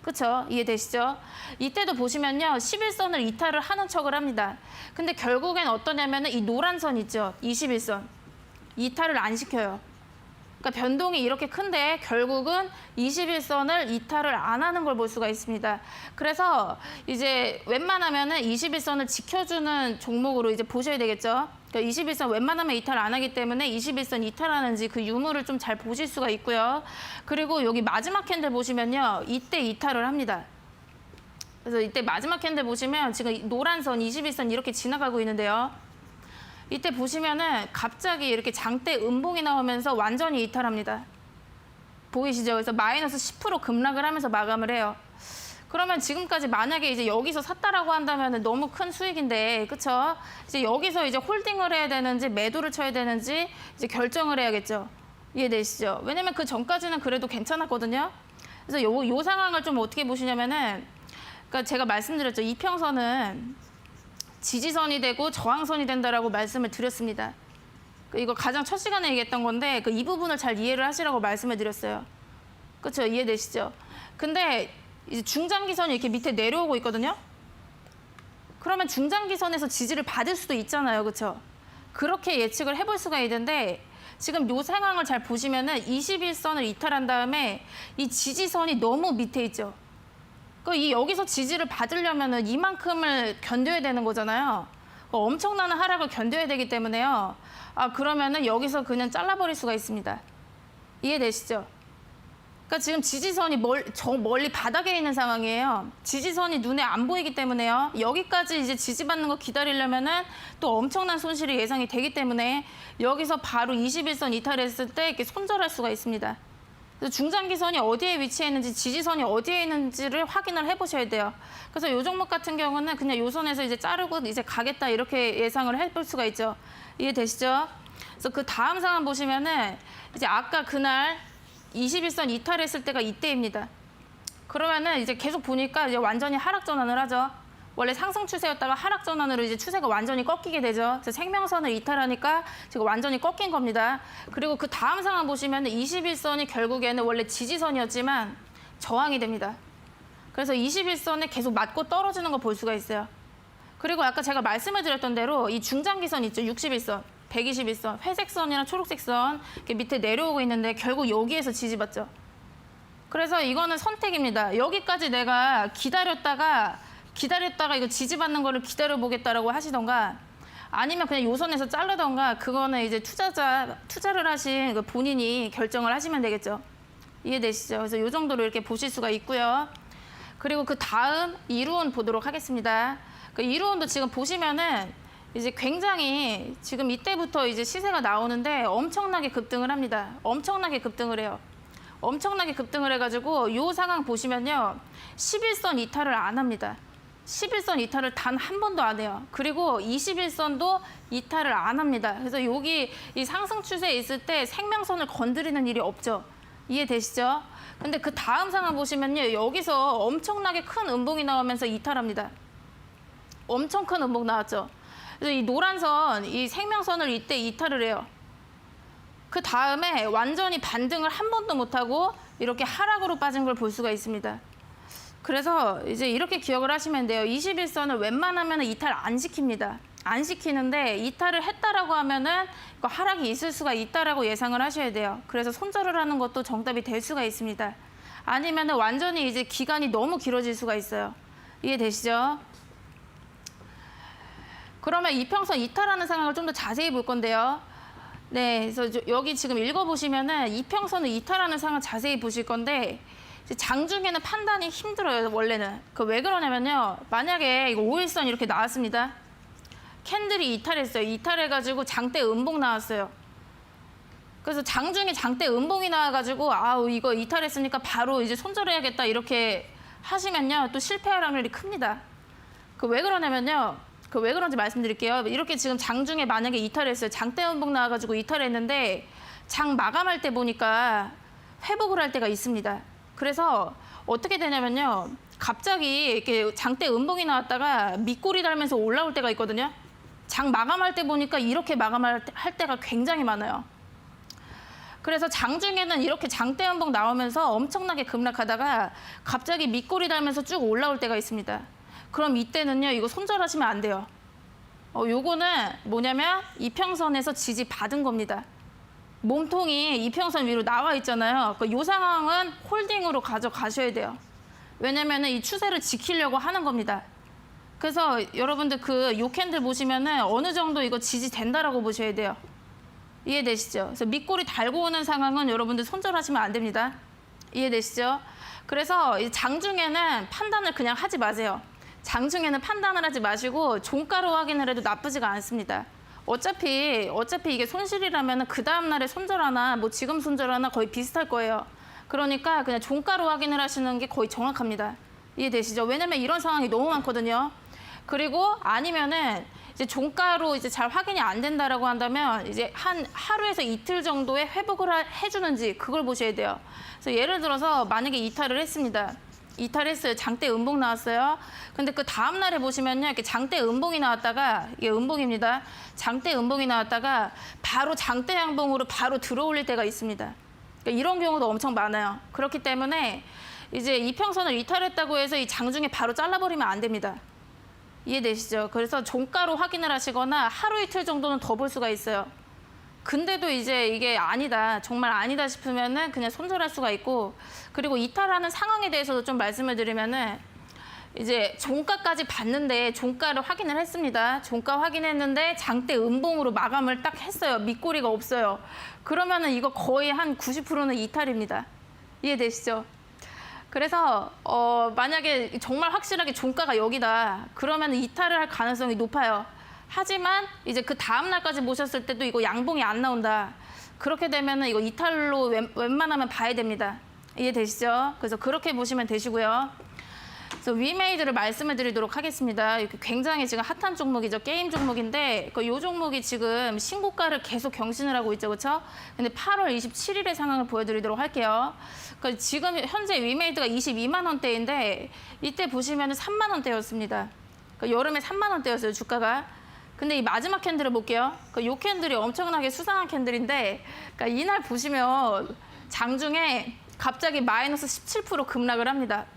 그렇죠? 이해되시죠? 이때도 보시면요. 11선을 이탈을 하는 척을 합니다. 근데 결국엔 어떠냐면은 이 노란 선 있죠? 21선. 이탈을 안 시켜요. 그러니까 변동이 이렇게 큰데 결국은 21선을 이탈을 안 하는 걸 볼 수가 있습니다. 그래서 이제 웬만하면은 21선을 지켜주는 종목으로 이제 보셔야 되겠죠. 그러니까 21선 웬만하면 이탈 안 하기 때문에 21선 이탈하는지 그 유무를 좀 잘 보실 수가 있고요. 그리고 여기 마지막 캔들 보시면요. 이때 이탈을 합니다. 그래서 이때 마지막 캔들 보시면 지금 노란 선 21선 이렇게 지나가고 있는데요. 이때 보시면은 갑자기 이렇게 장대 음봉이 나오면서 완전히 이탈합니다. 보이시죠? 그래서 마이너스 10% 급락을 하면서 마감을 해요. 그러면 지금까지 만약에 이제 여기서 샀다라고 한다면 너무 큰 수익인데, 그쵸? 이제 여기서 이제 홀딩을 해야 되는지 매도를 쳐야 되는지 이제 결정을 해야겠죠. 이해되시죠? 왜냐면 그 전까지는 그래도 괜찮았거든요. 그래서 요 상황을 좀 어떻게 보시냐면은, 그러니까 제가 말씀드렸죠. 이평선은 지지선이 되고 저항선이 된다라고 말씀을 드렸습니다. 이거 가장 첫 시간에 얘기했던 건데 이 부분을 잘 이해를 하시라고 말씀을 드렸어요. 그렇죠? 이해되시죠? 근데 이제 중장기선이 이렇게 밑에 내려오고 있거든요. 그러면 중장기선에서 지지를 받을 수도 있잖아요. 그렇죠? 그렇게 예측을 해볼 수가 있는데 지금 이 상황을 잘 보시면은 21선을 이탈한 다음에 이 지지선이 너무 밑에 있죠. 이 여기서 지지를 받으려면은 이만큼을 견뎌야 되는 거잖아요. 엄청난 하락을 견뎌야 되기 때문에요. 그러면은 여기서 그냥 잘라버릴 수가 있습니다. 이해되시죠? 그러니까 지금 지지선이 저 멀리 바닥에 있는 상황이에요. 지지선이 눈에 안 보이기 때문에요. 여기까지 이제 지지받는 거 기다리려면은 또 엄청난 손실이 예상이 되기 때문에 여기서 바로 21선 이탈했을 때 이렇게 손절할 수가 있습니다. 그래서 중장기선이 어디에 위치해 있는지 지지선이 어디에 있는지를 확인을 해보셔야 돼요. 그래서 이 종목 같은 경우는 그냥 요 선에서 이제 자르고 이제 가겠다 이렇게 예상을 해볼 수가 있죠. 이해되시죠? 그래서 그 다음 상황 보시면은 이제 아까 그날 21선 이탈했을 때가 이때입니다. 그러면은 이제 계속 보니까 이제 완전히 하락 전환을 하죠. 원래 상승 추세였다가 하락 전환으로 이제 추세가 완전히 꺾이게 되죠. 그래서 생명선을 이탈하니까 지금 완전히 꺾인 겁니다. 그리고 그 다음 상황 보시면 21선이 결국에는 원래 지지선이었지만 저항이 됩니다. 그래서 21선에 계속 맞고 떨어지는 거 볼 수가 있어요. 그리고 아까 제가 말씀을 드렸던 대로 이 중장기선 있죠. 61선, 121선, 회색선이랑 초록색선 이렇게 밑에 내려오고 있는데 결국 여기에서 지지받죠. 그래서 이거는 선택입니다. 여기까지 내가 기다렸다가 이거 지지받는 거를 기다려보겠다라고 하시던가 아니면 그냥 요선에서 자르던가 그거는 이제 투자를 하신 그 본인이 결정을 하시면 되겠죠. 이해되시죠? 그래서 이 정도로 이렇게 보실 수가 있고요. 그리고 그 다음 이루온 보도록 하겠습니다. 그 이루온도 지금 보시면은 이제 굉장히 지금 이때부터 이제 시세가 나오는데 엄청나게 급등을 합니다. 엄청나게 급등을 해요. 엄청나게 급등을 해가지고 이 상황 보시면요. 11선 이탈을 안 합니다. 11선 이탈을 단 한 번도 안 해요. 그리고 21선도 이탈을 안 합니다. 그래서 여기 이 상승 추세에 있을 때 생명선을 건드리는 일이 없죠. 이해되시죠? 근데 그 다음 상황 보시면요. 여기서 엄청나게 큰 음봉이 나오면서 이탈합니다. 엄청 큰 음봉 나왔죠. 그래서 이 노란 선, 이 생명선을 이때 이탈을 해요. 그 다음에 완전히 반등을 한 번도 못하고 이렇게 하락으로 빠진 걸 볼 수가 있습니다. 그래서 이제 이렇게 기억을 하시면 돼요. 21선을 웬만하면 이탈 안 시킵니다. 안 시키는데 이탈을 했다라고 하면은 하락이 있을 수가 있다라고 예상을 하셔야 돼요. 그래서 손절을 하는 것도 정답이 될 수가 있습니다. 아니면은 완전히 이제 기간이 너무 길어질 수가 있어요. 이해되시죠? 그러면 이평선 이탈하는 상황을 좀 더 자세히 볼 건데요. 네, 그래서 여기 지금 읽어보시면은 이평선을 이탈하는 상황을 자세히 보실 건데 장중에는 판단이 힘들어요, 원래는. 왜 그러냐면요. 만약에 이거 5일선 이렇게 나왔습니다. 캔들이 이탈했어요. 이탈해가지고 장대 음봉 나왔어요. 그래서 장중에 장대 음봉이 나와가지고 아우 이거 이탈했으니까 바로 이제 손절해야겠다 이렇게 하시면요. 또 실패할 확률이 큽니다. 왜 그러냐면요. 왜 그런지 말씀드릴게요. 이렇게 지금 장중에 만약에 이탈했어요. 장대 음봉 나와가지고 이탈했는데 장 마감할 때 보니까 회복을 할 때가 있습니다. 그래서 어떻게 되냐면요. 갑자기 이렇게 장대 음봉이 나왔다가 밑골이 달면서 올라올 때가 있거든요. 장 마감할 때 보니까 이렇게 마감할 때가 굉장히 많아요. 그래서 장중에는 이렇게 장대 음봉 나오면서 엄청나게 급락하다가 갑자기 밑골이 달면서 쭉 올라올 때가 있습니다. 그럼 이때는요. 이거 손절하시면 안 돼요. 요거는 뭐냐면 이평선에서 지지 받은 겁니다. 몸통이 이평선 위로 나와 있잖아요. 이 상황은 홀딩으로 가져가셔야 돼요. 왜냐면 이 추세를 지키려고 하는 겁니다. 그래서 여러분들 요 캔들 보시면은 어느 정도 이거 지지된다라고 보셔야 돼요. 이해되시죠? 그래서 밑골이 달고 오는 상황은 여러분들 손절하시면 안 됩니다. 이해되시죠? 그래서 장중에는 판단을 그냥 하지 마세요. 장중에는 판단을 하지 마시고 종가로 확인을 해도 나쁘지가 않습니다. 어차피 이게 손실이라면 그 다음 날에 손절하나 뭐 지금 손절하나 거의 비슷할 거예요. 그러니까 그냥 종가로 확인을 하시는 게 거의 정확합니다. 이해되시죠? 왜냐면 이런 상황이 너무 많거든요. 그리고 아니면은 이제 종가로 이제 잘 확인이 안 된다라고 한다면 이제 한 하루에서 이틀 정도의 회복을 해주는지 그걸 보셔야 돼요. 그래서 예를 들어서 만약에 이탈을 했습니다. 이탈했어요. 장대 음봉 나왔어요. 근데 그 다음 날에 보시면요. 이렇게 장대 음봉이 나왔다가 이게 음봉입니다. 장대 음봉이 나왔다가 바로 장대 양봉으로 바로 들어올릴 때가 있습니다. 그러니까 이런 경우도 엄청 많아요. 그렇기 때문에 이제 이평선을 이탈했다고 해서 이 장중에 바로 잘라버리면 안 됩니다. 이해되시죠? 그래서 종가로 확인을 하시거나 하루 이틀 정도는 더 볼 수가 있어요. 근데도 이제 이게 아니다, 정말 아니다 싶으면은 그냥 손절할 수가 있고, 그리고 이탈하는 상황에 대해서도 좀 말씀을 드리면은 이제 종가까지 봤는데 종가를 확인을 했습니다. 종가 확인했는데 장대 음봉으로 마감을 딱 했어요. 밑꼬리가 없어요. 그러면은 이거 거의 한 90%는 이탈입니다. 이해되시죠? 그래서 만약에 정말 확실하게 종가가 여기다, 그러면 이탈을 할 가능성이 높아요. 하지만 이제 그 다음 날까지 보셨을 때도 이거 양봉이 안 나온다. 그렇게 되면은 이거 이탈로 웬만하면 봐야 됩니다. 이해되시죠? 그래서 그렇게 보시면 되시고요. 그래서 위메이드를 말씀을 드리도록 하겠습니다. 이렇게 굉장히 지금 핫한 종목이죠. 게임 종목인데 이 종목이 지금 신고가를 계속 경신을 하고 있죠. 그렇죠? 근데 8월 27일의 상황을 보여드리도록 할게요. 지금 현재 위메이드가 22만 원대인데 이때 보시면 3만 원대였습니다. 여름에 3만 원대였어요. 주가가. 근데 이 마지막 캔들을 볼게요. 이 캔들이 엄청나게 수상한 캔들인데 이날 보시면 장중에 갑자기 마이너스 17% 급락을 합니다.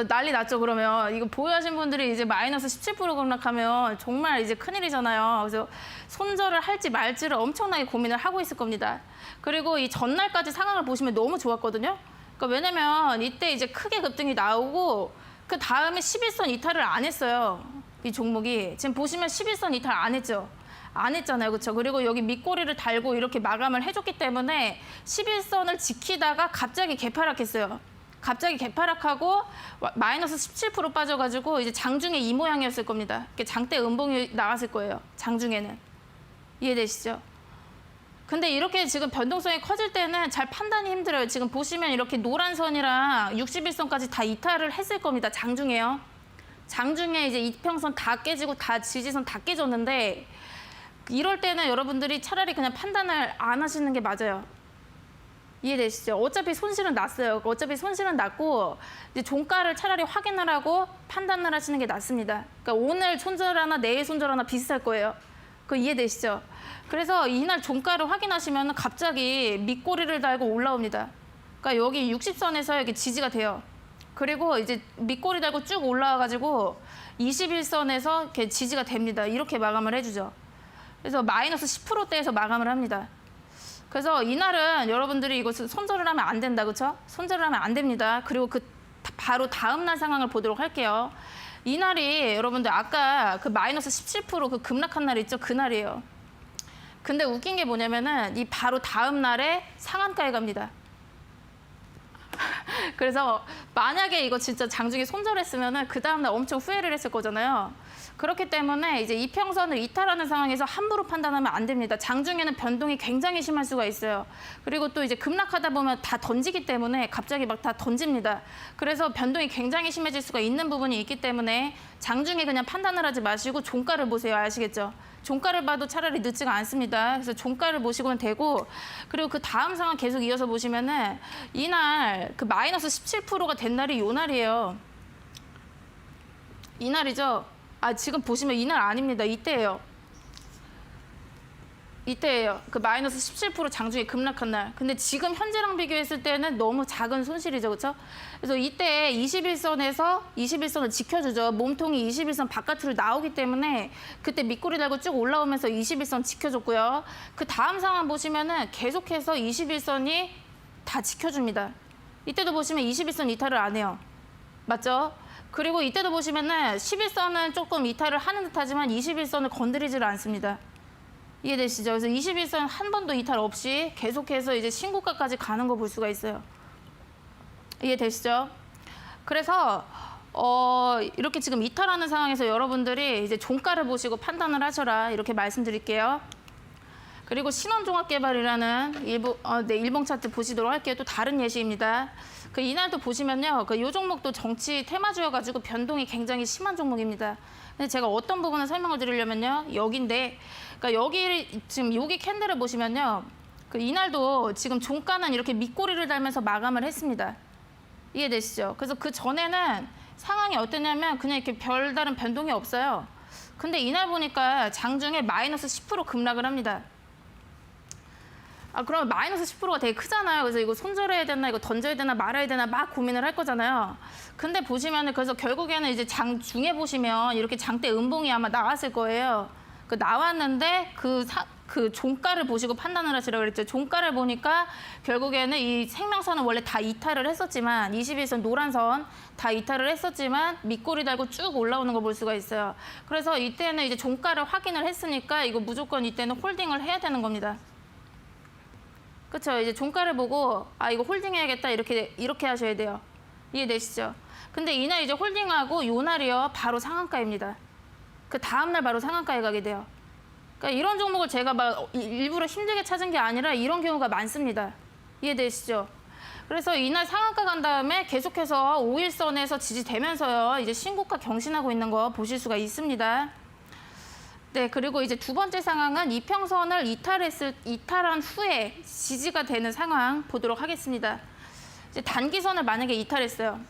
난리 났죠. 그러면 이거 보유하신 분들이 이제 마이너스 17% 급락하면 정말 이제 큰일이잖아요. 그래서 손절을 할지 말지를 엄청나게 고민을 하고 있을 겁니다. 그리고 이 전날까지 상황을 보시면 너무 좋았거든요. 왜냐면 이때 이제 크게 급등이 나오고 그 다음에 11선 이탈을 안 했어요. 이 종목이 지금 보시면 11선 이탈 안 했죠. 안 했잖아요. 그렇죠? 그리고 여기 밑꼬리를 달고 이렇게 마감을 해줬기 때문에 11선을 지키다가 갑자기 개파락했어요. 갑자기 개파락하고 마이너스 17% 빠져가지고 이제 장중에 이 모양이었을 겁니다. 장대 음봉이 나왔을 거예요. 장중에는. 이해되시죠? 근데 이렇게 지금 변동성이 커질 때는 잘 판단이 힘들어요. 지금 보시면 이렇게 노란 선이랑 61선까지 다 이탈을 했을 겁니다. 장중에요. 장중에 이제 이평선 다 깨지고 다 지지선 다 깨졌는데 이럴 때는 여러분들이 차라리 그냥 판단을 안 하시는 게 맞아요. 이해되시죠? 어차피 손실은 났어요. 어차피 손실은 났고 이제 종가를 차라리 확인을 하고 판단을 하시는 게 낫습니다. 그러니까 오늘 손절하나 내일 손절하나 비슷할 거예요. 그거 이해되시죠? 그래서 이날 종가를 확인하시면 갑자기 밑꼬리를 달고 올라옵니다. 그러니까 여기 60선에서 여기 지지가 돼요. 그리고 이제 밑꼬리 달고 쭉 올라와가지고 21선에서 이렇게 지지가 됩니다. 이렇게 마감을 해주죠. 그래서 마이너스 10%대에서 마감을 합니다. 그래서 이날은 여러분들이 이거 손절을 하면 안 된다. 그렇죠? 손절을 하면 안 됩니다. 그리고 그 바로 다음 날 상황을 보도록 할게요. 이날이 여러분들 아까 그 마이너스 17%그 급락한 날 있죠? 그날이에요. 근데 웃긴 게 뭐냐면은 이 바로 다음 날에 상한가에 갑니다. 그래서 만약에 이거 진짜 장중에 손절했으면은 그 다음날 엄청 후회를 했을 거잖아요. 그렇기 때문에 이제 이평선을 이탈하는 상황에서 함부로 판단하면 안 됩니다. 장중에는 변동이 굉장히 심할 수가 있어요. 그리고 또 이제 급락하다 보면 다 던지기 때문에 갑자기 막 다 던집니다. 그래서 변동이 굉장히 심해질 수가 있는 부분이 있기 때문에 장중에 그냥 판단을 하지 마시고 종가를 보세요. 아시겠죠? 종가를 봐도 차라리 늦지가 않습니다. 그래서 종가를 보시면 되고 그리고 그 다음 상황 계속 이어서 보시면은 이날 그 마이너스 17%가 된 날이 요 날이에요. 이날이죠. 지금 보시면 이날 아닙니다. 이때예요. 이때예요. 그 마이너스 17% 장중에 급락한 날. 근데 지금 현재랑 비교했을 때는 너무 작은 손실이죠. 그렇죠? 그래서 이때 21선을 지켜주죠. 몸통이 21선 바깥으로 나오기 때문에 그때 밑꼬리 달고 쭉 올라오면서 21선 지켜줬고요. 그 다음 상황 보시면은 계속해서 21선이 다 지켜줍니다. 이때도 보시면 21선 이탈을 안 해요. 맞죠? 그리고 이때도 보시면은 11선은 조금 이탈을 하는 듯하지만 21선을 건드리질 않습니다. 이해되시죠? 그래서 21선 한 번도 이탈 없이 계속해서 이제 신고가까지 가는 거 볼 수가 있어요. 이해되시죠? 그래서 이렇게 지금 이탈하는 상황에서 여러분들이 이제 종가를 보시고 판단을 하셔라 이렇게 말씀드릴게요. 그리고 신원종합개발이라는 일봉 차트 보시도록 할게요. 또 다른 예시입니다. 이날도 보시면요. 이 종목도 정치 테마주여가지고 변동이 굉장히 심한 종목입니다. 근데 제가 어떤 부분을 설명을 드리려면요. 여기인데, 여기 지금 여기 캔들을 보시면요. 이날도 지금 종가는 이렇게 밑꼬리를 달면서 마감을 했습니다. 이해되시죠? 그래서 그 전에는 상황이 어땠냐면 그냥 이렇게 별다른 변동이 없어요. 근데 이날 보니까 장중에 마이너스 10% 급락을 합니다. 그러면 마이너스 10%가 되게 크잖아요. 그래서 이거 손절해야 되나, 이거 던져야 되나, 말아야 되나 막 고민을 할 거잖아요. 근데 보시면은 그래서 결국에는 이제 장중에 보시면 이렇게 장대 음봉이 아마 나왔을 거예요. 나왔는데 그 종가를 보시고 판단을 하시라고 그랬죠. 종가를 보니까 결국에는 이 생명선은 원래 다 이탈을 했었지만 21선 노란선 다 이탈을 했었지만 밑꼬리 달고 쭉 올라오는 거 볼 수가 있어요. 그래서 이때는 이제 종가를 확인을 했으니까 이거 무조건 이때는 홀딩을 해야 되는 겁니다. 그렇죠. 이제 종가를 보고 이거 홀딩해야겠다 이렇게 하셔야 돼요. 이해되시죠? 근데 이날 이제 홀딩하고 요 날이요 바로 상한가입니다. 그 다음 날 바로 상한가에 가게 돼요. 그러니까 이런 종목을 제가 막 일부러 힘들게 찾은 게 아니라 이런 경우가 많습니다. 이해되시죠? 그래서 이날 상한가 간 다음에 계속해서 5일선에서 지지되면서요. 이제 신고가 경신하고 있는 거 보실 수가 있습니다. 네, 그리고 이제 두 번째 상황은 이평선을 이탈한 후에 지지가 되는 상황 보도록 하겠습니다. 이제 단기선을 만약에 이탈했어요.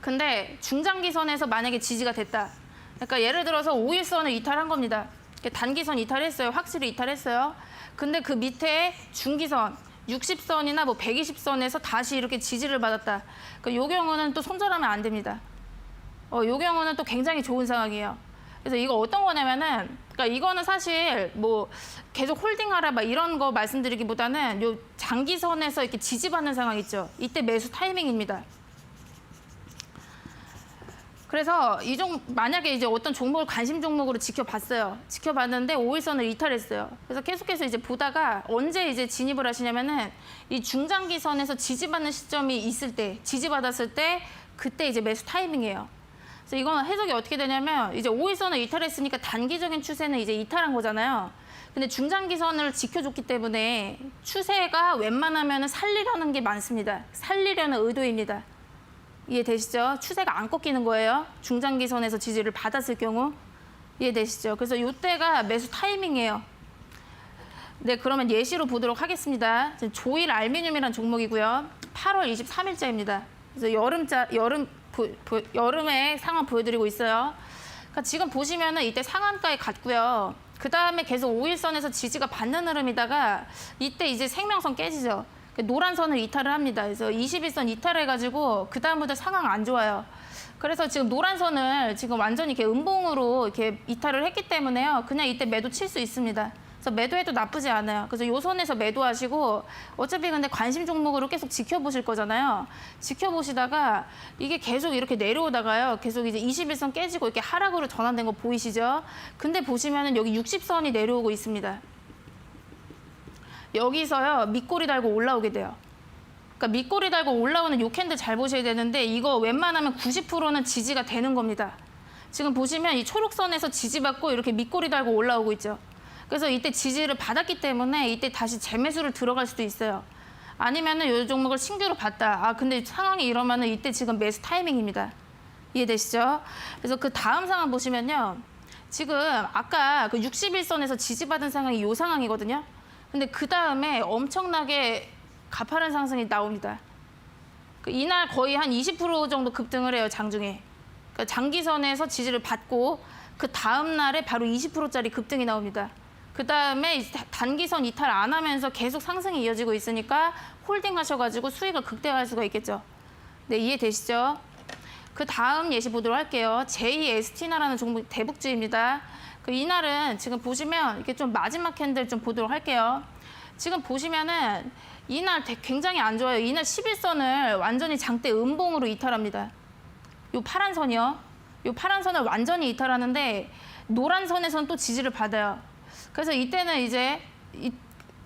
근데 중장기선에서 만약에 지지가 됐다. 그러니까 예를 들어서 5일선을 이탈한 겁니다. 단기선 이탈했어요. 확실히 이탈했어요. 근데 그 밑에 중기선, 60선이나 뭐 120선에서 다시 이렇게 지지를 받았다. 그러니까 요 경우는 또 손절하면 안 됩니다. 요 경우는 또 굉장히 좋은 상황이에요. 그래서 이거 어떤 거냐면은, 그러니까 이거는 사실 뭐 계속 홀딩하라 막 이런 거 말씀드리기보다는 요 장기선에서 이렇게 지지받는 상황 있죠. 이때 매수 타이밍입니다. 그래서 만약에 이제 어떤 종목을 관심 종목으로 지켜봤어요. 지켜봤는데 5일선을 이탈했어요. 그래서 계속해서 이제 보다가 언제 이제 진입을 하시냐면은 이 중장기선에서 지지받는 시점이 있을 때, 지지받았을 때 그때 이제 매수 타이밍이에요. 그래서 이건 해석이 어떻게 되냐면 이제 5일선을 이탈했으니까 단기적인 추세는 이제 이탈한 거잖아요. 근데 중장기선을 지켜줬기 때문에 추세가 웬만하면 살리려는 게 많습니다. 살리려는 의도입니다. 이해되시죠? 추세가 안 꺾이는 거예요. 중장기선에서 지지를 받았을 경우. 이해되시죠? 그래서 이때가 매수 타이밍이에요. 네, 그러면 예시로 보도록 하겠습니다. 조일 알미늄이라는 종목이고요. 8월 23일자입니다. 그래서 여름의 상황 보여드리고 있어요. 그러니까 지금 보시면은 이때 상한가에 갔고요. 그 다음에 계속 5일선에서 지지가 받는 흐름이다가 이때 이제 생명선 깨지죠. 노란 선을 이탈을 합니다. 그래서 21선 이탈해가지고 그 다음부터 상황 안 좋아요. 그래서 지금 노란 선을 지금 완전히 이렇게 음봉으로 이렇게 이탈을 했기 때문에요. 그냥 이때 매도 칠 수 있습니다. 그래서 매도해도 나쁘지 않아요. 그래서 요 선에서 매도하시고 어차피 근데 관심 종목으로 계속 지켜보실 거잖아요. 지켜보시다가 이게 계속 이렇게 내려오다가요. 계속 이제 21선 깨지고 이렇게 하락으로 전환된 거 보이시죠? 근데 보시면은 여기 60선이 내려오고 있습니다. 여기서요 밑꼬리 달고 올라오게 돼요. 그러니까 밑꼬리 달고 올라오는 요 캔들 잘 보셔야 되는데 이거 웬만하면 90%는 지지가 되는 겁니다. 지금 보시면 이 초록선에서 지지받고 이렇게 밑꼬리 달고 올라오고 있죠. 그래서 이때 지지를 받았기 때문에 이때 다시 재매수를 들어갈 수도 있어요. 아니면은 요 종목을 신규로 봤다. 근데 상황이 이러면은 이때 지금 매수 타이밍입니다. 이해되시죠? 그래서 그 다음 상황 보시면요. 지금 아까 그 61선에서 지지받은 상황이 요 상황이거든요. 근데 그 다음에 엄청나게 가파른 상승이 나옵니다. 이날 거의 한 20% 정도 급등을 해요, 장중에. 그러니까 장기선에서 지지를 받고 그 다음 날에 바로 20%짜리 급등이 나옵니다. 그 다음에 단기선 이탈 안 하면서 계속 상승이 이어지고 있으니까 홀딩 하셔가지고 수익을 극대화할 수가 있겠죠. 네, 이해되시죠? 그 다음 예시 보도록 할게요. JST나라는 종목 대북주입니다. 이날은 지금 보시면 이렇게 좀 마지막 캔들 좀 보도록 할게요. 지금 보시면은 이날 굉장히 안 좋아요. 이날 11선을 완전히 장대 음봉으로 이탈합니다. 요 파란 선이요. 요 파란 선을 완전히 이탈하는데 노란 선에서는 또 지지를 받아요. 그래서 이때는 이제 이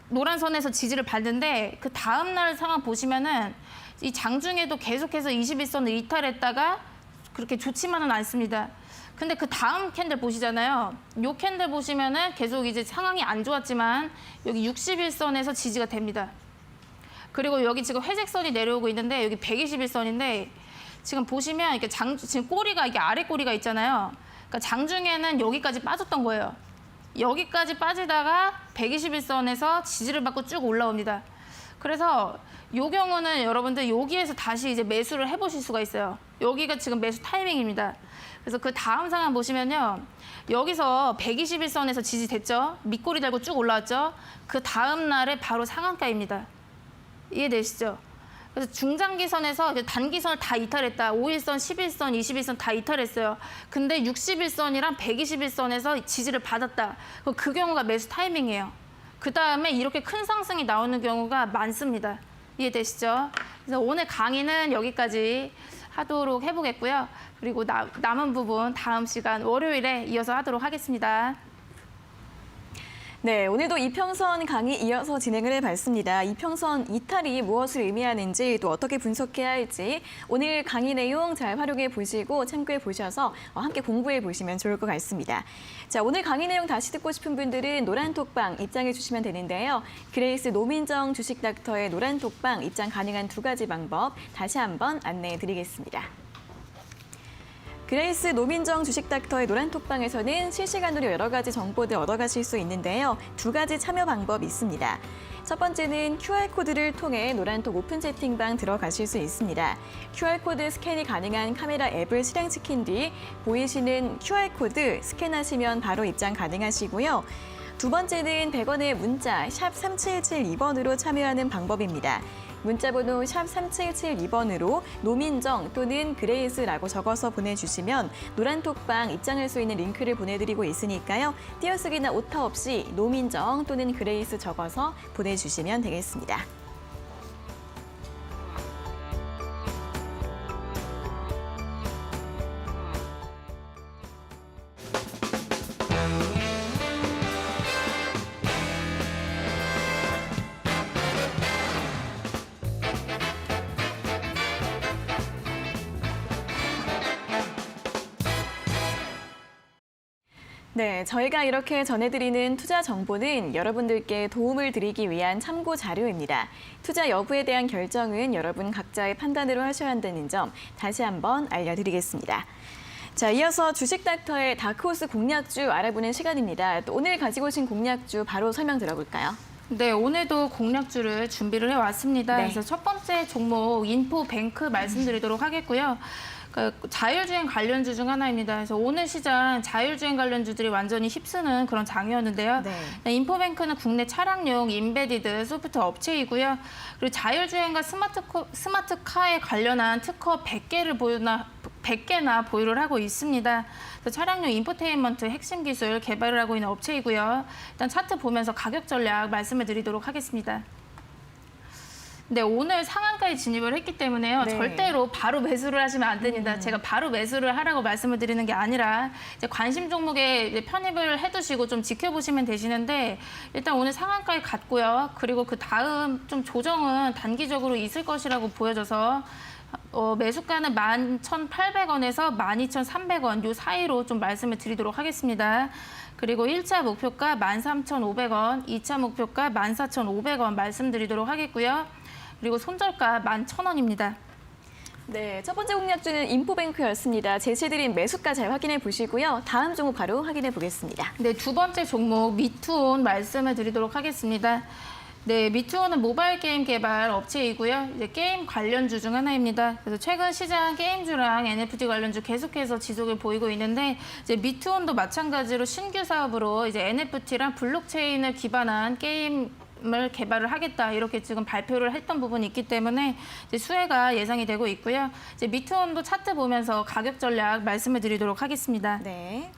노란 선에서 지지를 받는데 그 다음 날 상황 보시면은 이 장중에도 계속해서 21선을 이탈했다가 그렇게 좋지만은 않습니다. 근데 그 다음 캔들 보시잖아요. 요 캔들 보시면은 계속 이제 상황이 안 좋았지만 여기 61선에서 지지가 됩니다. 그리고 여기 지금 회색선이 내려오고 있는데 여기 121선인데 지금 보시면 이렇게 지금 꼬리가 이게 아래 꼬리가 있잖아요. 그러니까 장중에는 여기까지 빠졌던 거예요. 여기까지 빠지다가 121선에서 지지를 받고 쭉 올라옵니다. 그래서 요 경우는 여러분들 여기에서 다시 이제 매수를 해보실 수가 있어요. 여기가 지금 매수 타이밍입니다. 그래서 그 다음 상황 보시면요. 여기서 121선에서 지지됐죠? 밑꼬리 달고 쭉 올라왔죠? 그 다음 날에 바로 상한가입니다. 이해되시죠? 그래서 중장기선에서 단기선을 다 이탈했다. 5일선, 11선, 21선 다 이탈했어요. 근데 61선이랑 121선에서 지지를 받았다. 그 경우가 매수 타이밍이에요. 그 다음에 이렇게 큰 상승이 나오는 경우가 많습니다. 이해되시죠? 그래서 오늘 강의는 여기까지 하도록 해보겠고요. 그리고 남은 부분 다음 시간 월요일에 이어서 하도록 하겠습니다. 네, 오늘도 이평선 강의 이어서 진행을 해봤습니다. 이평선 이탈이 무엇을 의미하는지 또 어떻게 분석해야 할지 오늘 강의 내용 잘 활용해 보시고 참고해 보셔서 함께 공부해 보시면 좋을 것 같습니다. 자, 오늘 강의 내용 다시 듣고 싶은 분들은 노란톡방 입장해 주시면 되는데요. 그레이스 노민정 주식닥터의 노란톡방 입장 가능한 2가지 방법 다시 한번 안내해 드리겠습니다. 그레이스 노민정 주식닥터의 노란톡방에서는 실시간으로 여러 가지 정보들 얻어가실 수 있는데요. 2가지 참여 방법이 있습니다. 첫 번째는 QR코드를 통해 노란톡 오픈 채팅방 들어가실 수 있습니다. QR코드 스캔이 가능한 카메라 앱을 실행시킨 뒤 보이시는 QR코드 스캔하시면 바로 입장 가능하시고요. 두 번째는 100원의 문자 샵 3772번으로 참여하는 방법입니다. 문자번호 샵 3772번으로 노민정 또는 그레이스라고 적어서 보내주시면 노란톡방 입장할 수 있는 링크를 보내드리고 있으니까요. 띄어쓰기나 오타 없이 노민정 또는 그레이스 적어서 보내주시면 되겠습니다. 네, 저희가 이렇게 전해드리는 투자 정보는 여러분들께 도움을 드리기 위한 참고 자료입니다. 투자 여부에 대한 결정은 여러분 각자의 판단으로 하셔야 한다는 점 다시 한번 알려드리겠습니다. 자, 이어서 주식닥터의 다크호스 공략주 알아보는 시간입니다. 또 오늘 가지고 오신 공략주 바로 설명 들어볼까요? 네, 오늘도 공략주를 준비를 해왔습니다. 네. 그래서 첫 번째 종목 인포뱅크 말씀드리도록 하겠고요. 자율주행 관련주 중 하나입니다. 그래서 오늘 시장 자율주행 관련주들이 완전히 휩쓰는 그런 장이었는데요. 네. 인포뱅크는 국내 차량용 인베디드 소프트 업체이고요. 그리고 자율주행과 스마트카에 관련한 특허 100개나 보유를 하고 있습니다. 그래서 차량용 인포테인먼트 핵심 기술 개발을 하고 있는 업체이고요. 일단 차트 보면서 가격 전략 말씀을 드리도록 하겠습니다. 네, 오늘 상한가에 진입을 했기 때문에요. 네. 절대로 바로 매수를 하시면 안 됩니다. 제가 바로 매수를 하라고 말씀을 드리는 게 아니라 이제 관심 종목에 이제 편입을 해두시고 좀 지켜보시면 되시는데 일단 오늘 상한가에 갔고요. 그리고 그 다음 좀 조정은 단기적으로 있을 것이라고 보여져서 매수가는 11,800원에서 12,300원 요 사이로 좀 말씀을 드리도록 하겠습니다. 그리고 1차 목표가 13,500원, 2차 목표가 14,500원 말씀드리도록 하겠고요. 그리고 손절가 11,000원입니다. 네, 첫 번째 공략주는 인포뱅크였습니다. 제시해드린 매수가 잘 확인해 보시고요. 다음 종목 바로 확인해 보겠습니다. 네, 두 번째 종목 미투온 말씀을 드리도록 하겠습니다. 네, 미투온은 모바일 게임 개발 업체이고요. 이제 게임 관련주 중 하나입니다. 그래서 최근 시장 게임주랑 NFT 관련주 계속해서 지속을 보이고 있는데 이제 미투온도 마찬가지로 신규 사업으로 이제 NFT랑 블록체인을 기반한 게임을 개발을 하겠다 이렇게 지금 발표를 했던 부분이 있기 때문에 이제 수혜가 예상이 되고 있고요. 이제 미투온도 차트 보면서 가격 전략 말씀을 드리도록 하겠습니다. 네.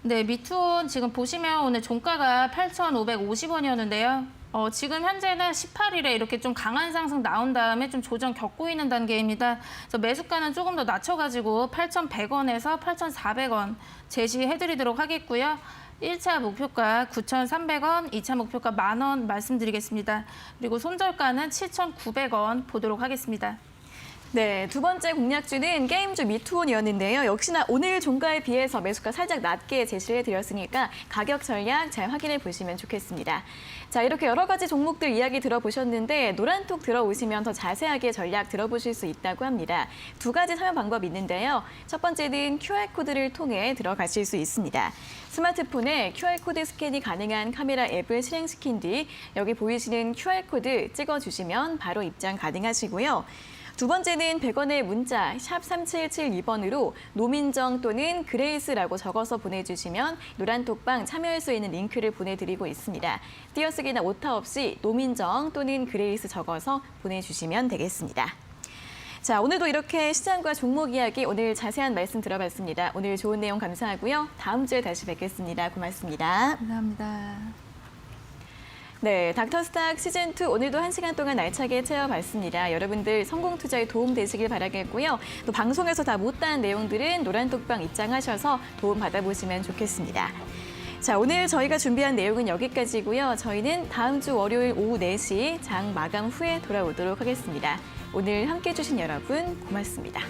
네, 미투온 지금 보시면 오늘 종가가 8,550원이었는데요. 지금 현재는 18일에 이렇게 좀 강한 상승 나온 다음에 좀 조정 겪고 있는 단계입니다. 그래서 매수가는 조금 더 낮춰가지고 8,100원에서 8,400원 제시해드리도록 하겠고요. 1차 목표가 9,300원, 2차 목표가 10,000원 말씀드리겠습니다. 그리고 손절가는 7,900원 보도록 하겠습니다. 네, 두 번째 공략주는 게임주 미투온이었는데요. 역시나 오늘 종가에 비해서 매수가 살짝 낮게 제시를 해드렸으니까 가격 전략 잘 확인해 보시면 좋겠습니다. 자, 이렇게 여러 가지 종목들 이야기 들어보셨는데 노란톡 들어오시면 더 자세하게 전략 들어보실 수 있다고 합니다. 2가지 참여 방법이 있는데요. 첫 번째는 QR코드를 통해 들어가실 수 있습니다. 스마트폰에 QR코드 스캔이 가능한 카메라 앱을 실행시킨 뒤 여기 보이시는 QR코드 찍어주시면 바로 입장 가능하시고요. 두 번째는 100원의 문자 샵 3772번으로 노민정 또는 그레이스라고 적어서 보내주시면 노란톡방 참여할 수 있는 링크를 보내드리고 있습니다. 띄어쓰기나 오타 없이 노민정 또는 그레이스 적어서 보내주시면 되겠습니다. 자, 오늘도 이렇게 시장과 종목 이야기 오늘 자세한 말씀 들어봤습니다. 오늘 좋은 내용 감사하고요. 다음 주에 다시 뵙겠습니다. 고맙습니다. 감사합니다. 네, 닥터스탁 시즌2 오늘도 1시간 동안 알차게 채워봤습니다. 여러분들 성공 투자에 도움 되시길 바라겠고요. 또 방송에서 다 못다한 내용들은 노란톡방 입장하셔서 도움 받아보시면 좋겠습니다. 자, 오늘 저희가 준비한 내용은 여기까지고요. 저희는 다음 주 월요일 오후 4시 장 마감 후에 돌아오도록 하겠습니다. 오늘 함께해 주신 여러분 고맙습니다.